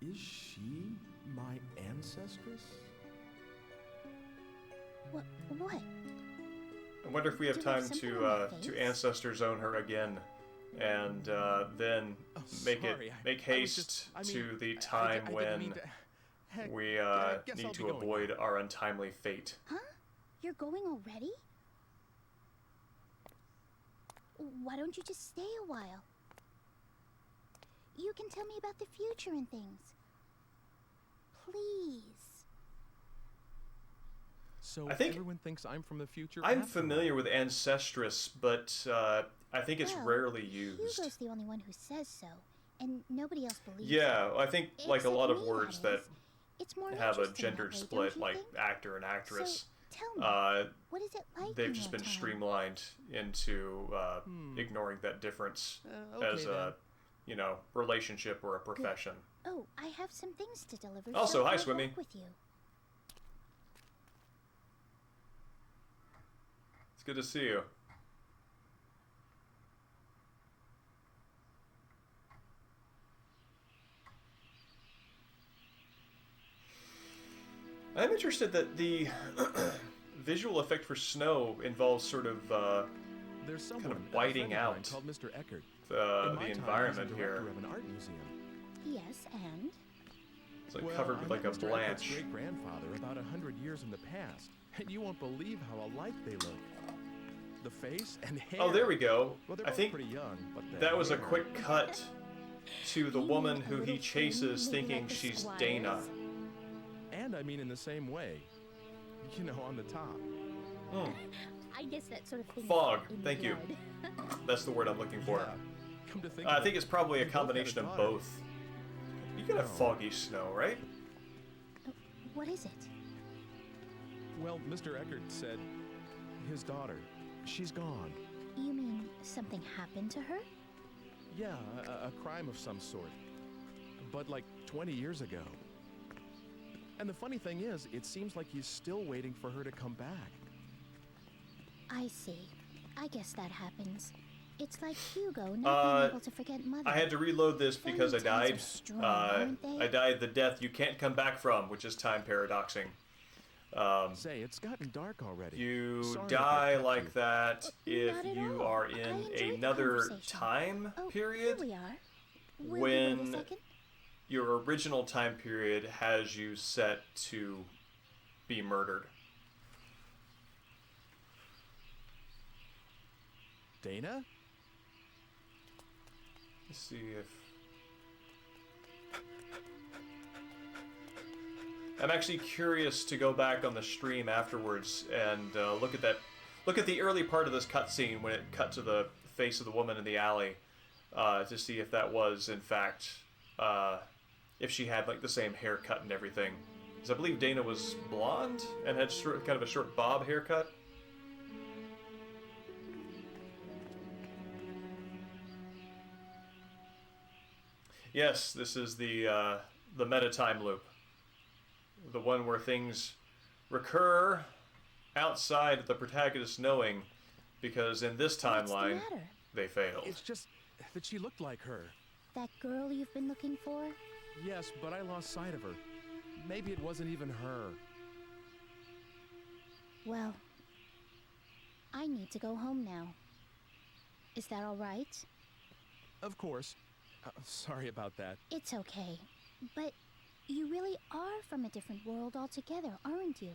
Is she my ancestress? What? I wonder if we have time to ancestor zone her again, and then make haste to the time when we need to avoid our untimely fate. Huh? You're going already? Why don't you just stay a while? You can tell me about the future and things. Please. So I think everyone thinks I'm from the future? I'm familiar with Ancestress, but I think it's rarely used. Hugo's the only one who says so, and nobody else believes Yeah, it. I think like a lot of Except me, words that It's more have a interesting gendered that way, split, don't you like think? actor and actress. So, tell me, what is it like they've in just your been time? streamlined into ignoring that difference okay as a, relationship or a profession. Oh, I have some things to deliver. Also, so hi, I'll Swimmy. walk with you. It's good to see you. I'm interested that the visual effect for snow involves sort of There's someone, kind of whiting out called Mr. Eckert. the environment here. Of an art museum. Yes, and? It's like covered with like a Mr. blanch. Eckert's great-grandfather about 100 years in the past, and you won't believe how alike they look. The face and hair. Oh, there we go. Well, they're I both think pretty young, but the that was a hair- quick cut to the woman who he chases thinking she's Dana. And I mean in the same way. You know, on the top. I guess that sort of thing. Fog. Thank you. That's the word I'm looking for. Come to think I of think it, it's probably a we both had a combination of daughter. both. You could have foggy snow, right? What is it? Well, Mr. Eckert said his daughter, she's gone. You mean something happened to her? Yeah, a crime of some sort. But like 20 years ago. And the funny thing is, it seems like he's still waiting for her to come back. I see. I guess that happens. It's like Hugo not being able to forget Mother. I had to reload this because I Family ties died. are strong, aren't they? I died the death you can't come back from, which is time paradoxing. Say, it's gotten dark already. You Sorry if I die kept like you. that if not at you all. are I in enjoyed the another conversation. time Oh, period here we are. Will you wait a when second? your original time period has you set to be murdered. Dana? Let's see if... I'm actually curious to go back on the stream afterwards and look at that. Look at the early part of this cutscene when it cut to the face of the woman in the alley to see if that was, in fact, if she had like the same haircut and everything. Because I believe Dana was blonde and had kind of a short bob haircut. Yes, this is the meta time loop, the one where things recur outside of the protagonist knowing, because in this timeline they failed. It's just that she looked like her. That girl you've been looking for? Yes, but I lost sight of her. Maybe it wasn't even her. Well, I need to go home now. Is that all right? Of course. Sorry about that. It's okay. But you really are from a different world altogether, aren't you?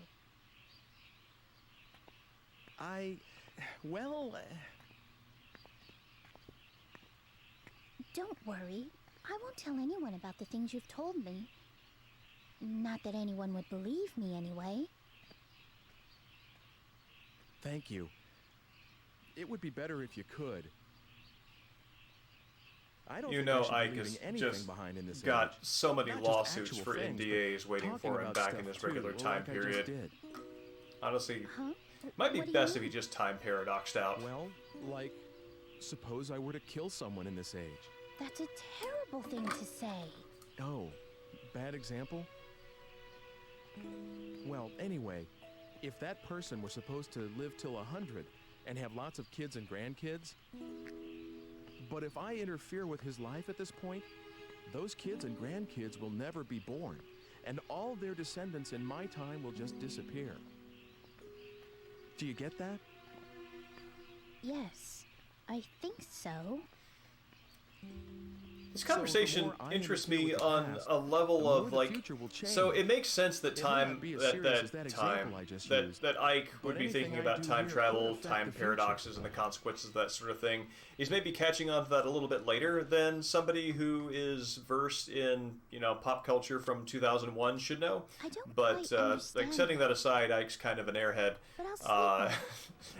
Well... Don't worry. I won't tell anyone about the things you've told me. Not that anyone would believe me anyway. Thank you. It would be better if you could. I don't You think know, I should Ike be has leaving anything just behind in this got age. so many Not just lawsuits actual for things, but NDAs waiting talking for him about back in stuff his regular too, time like I just period. did. Honestly, Huh? might be What do best you if he just time paradoxed out. Well, like, suppose I were to kill someone in this age. That's a terrible thing to say. Oh, bad example? Well, anyway, if that person were supposed to live till 100 and have lots of kids and grandkids, but if I interfere with his life at this point, those kids and grandkids will never be born, and all their descendants in my time will just disappear. Do you get that? Yes, I think so. This conversation interests me on a level of like, so it makes sense that that Ike would be thinking about time travel, time paradoxes, and the consequences of that sort of thing. He's maybe catching on to that a little bit later than somebody who is versed in, you know, pop culture from 2001 should know. I don't but quite understand like setting that aside, Ike's kind of an airhead,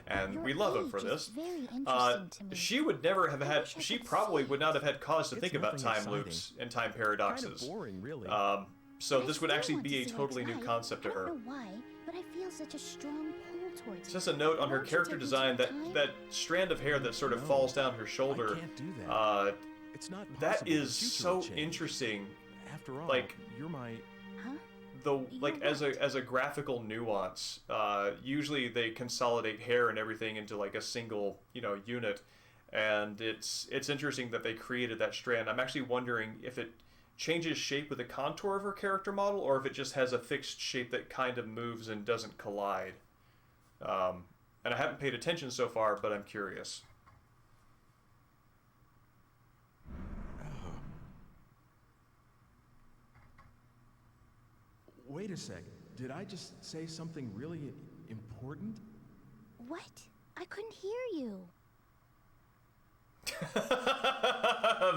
and Your we love him for age is this. very interesting to me. She would never have had. She probably would not have had cause to think about nothing time exciting. loops and time paradoxes. Kind of boring, really. So But I this would still actually want be to a see totally what's new right. concept to I her. don't know why, but I feel such a strong pull towards Just a note on her character design, that strand of hair that sort of falls down her shoulder. I can't do that. It's not that possible. is The future so will change. interesting. After all, like you're my... as a graphical nuance. Usually they consolidate hair and everything into like a single, you know, unit, and it's interesting that they created that strand. I'm actually wondering if it changes shape with the contour of her character model, or if it just has a fixed shape that kind of moves and doesn't collide. And I haven't paid attention so far, but I'm curious. Wait a sec. Did I just say something really important? What? I couldn't hear you.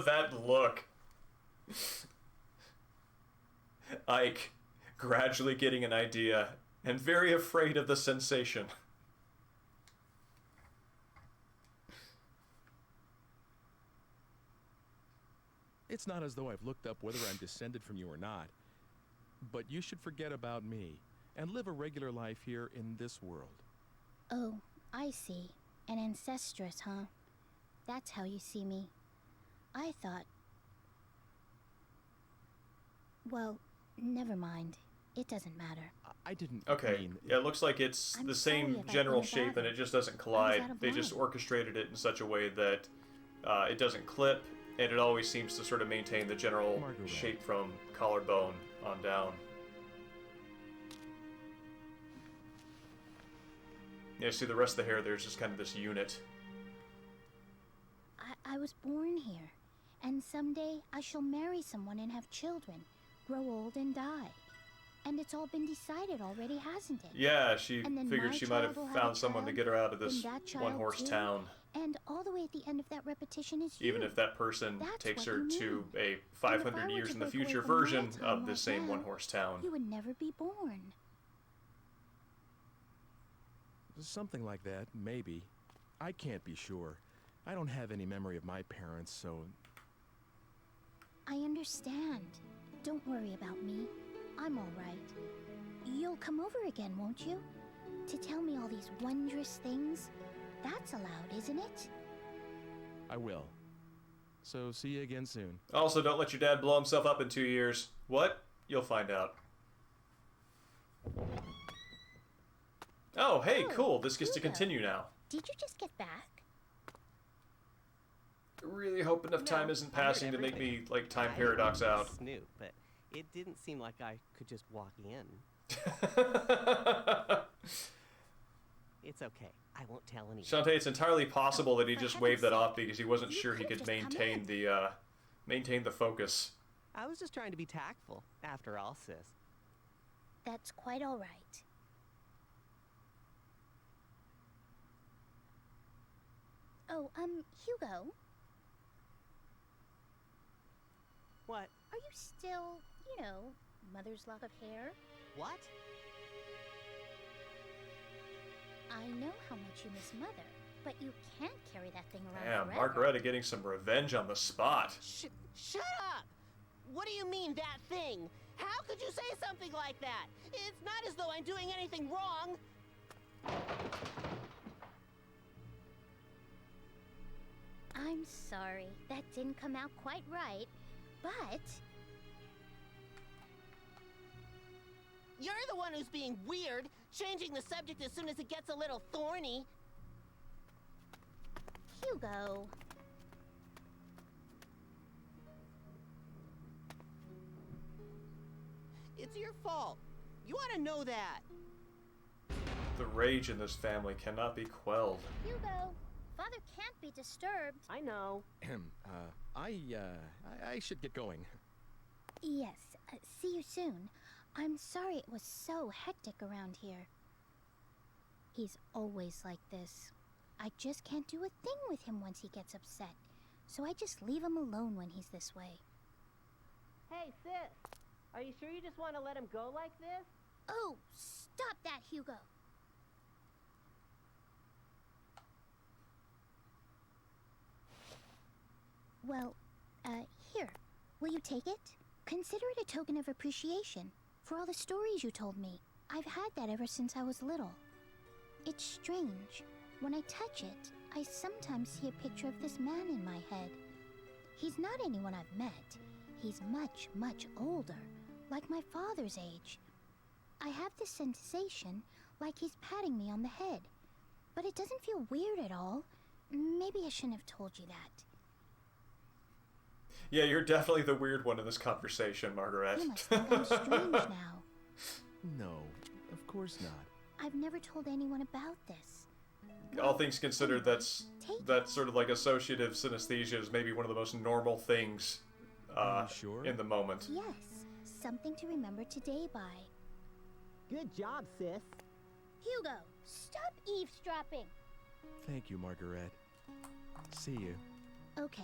That look. Ike, gradually getting an idea, and very afraid of the sensation. It's not as though I've looked up whether I'm descended from you or not. But you should forget about me and live a regular life here in this world. Oh, I see. An ancestress, huh? That's how you see me. I thought... Well, never mind. It doesn't matter. I didn't Okay, mean... yeah, it looks like it's I'm the sorry same if I've general been a shape and bother. it just doesn't I collide. was out of They just line. orchestrated it in such a way that it doesn't clip, and it always seems to sort of maintain the general shape from collarbone on down. Yeah, see the rest of the hair there's just kind of this unit. I was born here. And someday I shall marry someone and have children, grow old and die. And it's all been decided already, hasn't it? Yeah, she And then figured my she might have child will found a someone to child, get her out of then this that child one-horse too, town. And all the way at the end of that repetition is you. Even if that person That's takes what her you to mean. a And if 500 I were years to in the break away future from my version time of right this same now, one-horse town. You would never be born. Something like that, maybe. I can't be sure. I don't have any memory of my parents, so... I understand. Don't worry about me. I'm all right. You'll come over again, won't you? To tell me all these wondrous things? That's allowed, isn't it? I will. So, see you again soon. Also, don't let your dad blow himself up in 2 years. What? You'll find out. Oh, hey, cool. This gets to continue now. Did you just get back? Really hope enough time isn't passing to make me, like, time paradox out. Snoop, but it didn't seem like I could just walk in. It's okay. I won't tell anyone. Shantae, it's entirely possible that he just waved that off because he wasn't sure he could maintain the focus. I was just trying to be tactful, after all, sis. That's quite all right. Oh, Hugo? What? Are you still, mother's lock of hair? What? I know how much you miss mother, but you can't carry that thing around Damn, forever. Margareta getting some revenge on the spot. Shut up! What do you mean, that thing? How could you say something like that? It's not as though I'm doing anything wrong. I'm sorry. That didn't come out quite right, but... You're the one who's being weird, changing the subject as soon as it gets a little thorny. Hugo... It's your fault. You ought to know that. The rage in this family cannot be quelled. Hugo, Father can't be disturbed. I know. I should get going. Yes, see you soon. I'm sorry it was so hectic around here. He's always like this. I just can't do a thing with him once he gets upset. So I just leave him alone when he's this way. Hey, sis. Are you sure you just want to let him go like this? Oh, stop that, Hugo. Well, here. Will you take it? Consider it a token of appreciation for all the stories you told me. I've had that ever since I was little. It's strange. When I touch it, I sometimes see a picture of this man in my head. He's not anyone I've met. He's much, much older, like my father's age. I have this sensation like he's patting me on the head. But it doesn't feel weird at all. Maybe I shouldn't have told you that. Yeah, you're definitely the weird one in this conversation, Margaret. You must think I'm strange now. No, of course not. I've never told anyone about this. All things considered, that's sort of like associative synesthesia is maybe one of the most normal things in the moment. Yes, something to remember today by. Good job, sis. Hugo, stop eavesdropping. Thank you, Margaret. See you. Okay.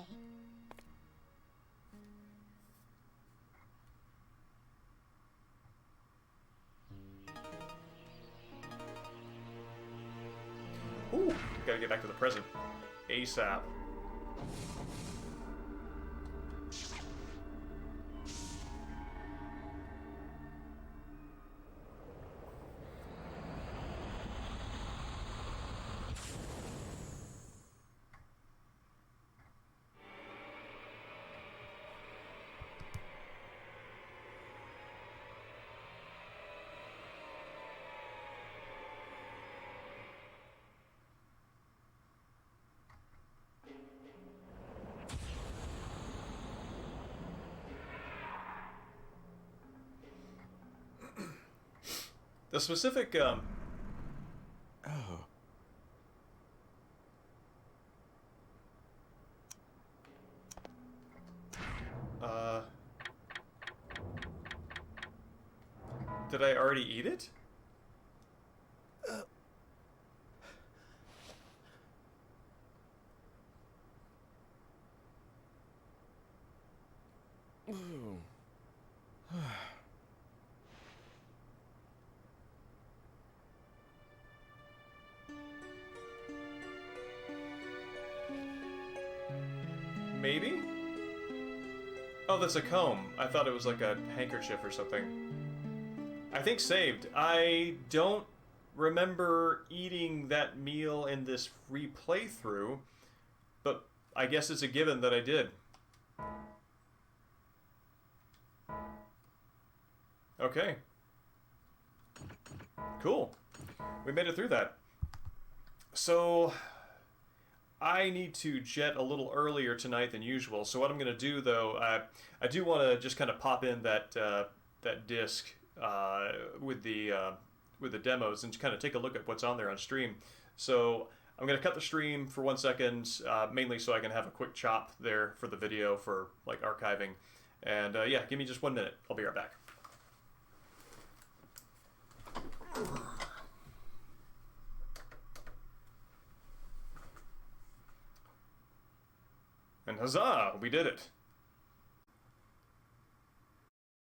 Ooh, gotta get back to the present. ASAP. The specific, did I already eat it? Maybe? Oh, that's a comb. I thought it was like a handkerchief or something. I think saved. I don't remember eating that meal in this free playthrough, but I guess it's a given that I did. Okay. Cool. We made it through that. So, I need to jet a little earlier tonight than usual. So what I'm going to do, though, I do want to just kind of pop in that that disc with the demos and kind of take a look at what's on there on stream. So I'm going to cut the stream for 1 second, mainly so I can have a quick chop there for the video for like archiving. And yeah, give me just 1 minute. I'll be right back. And huzzah, we did it.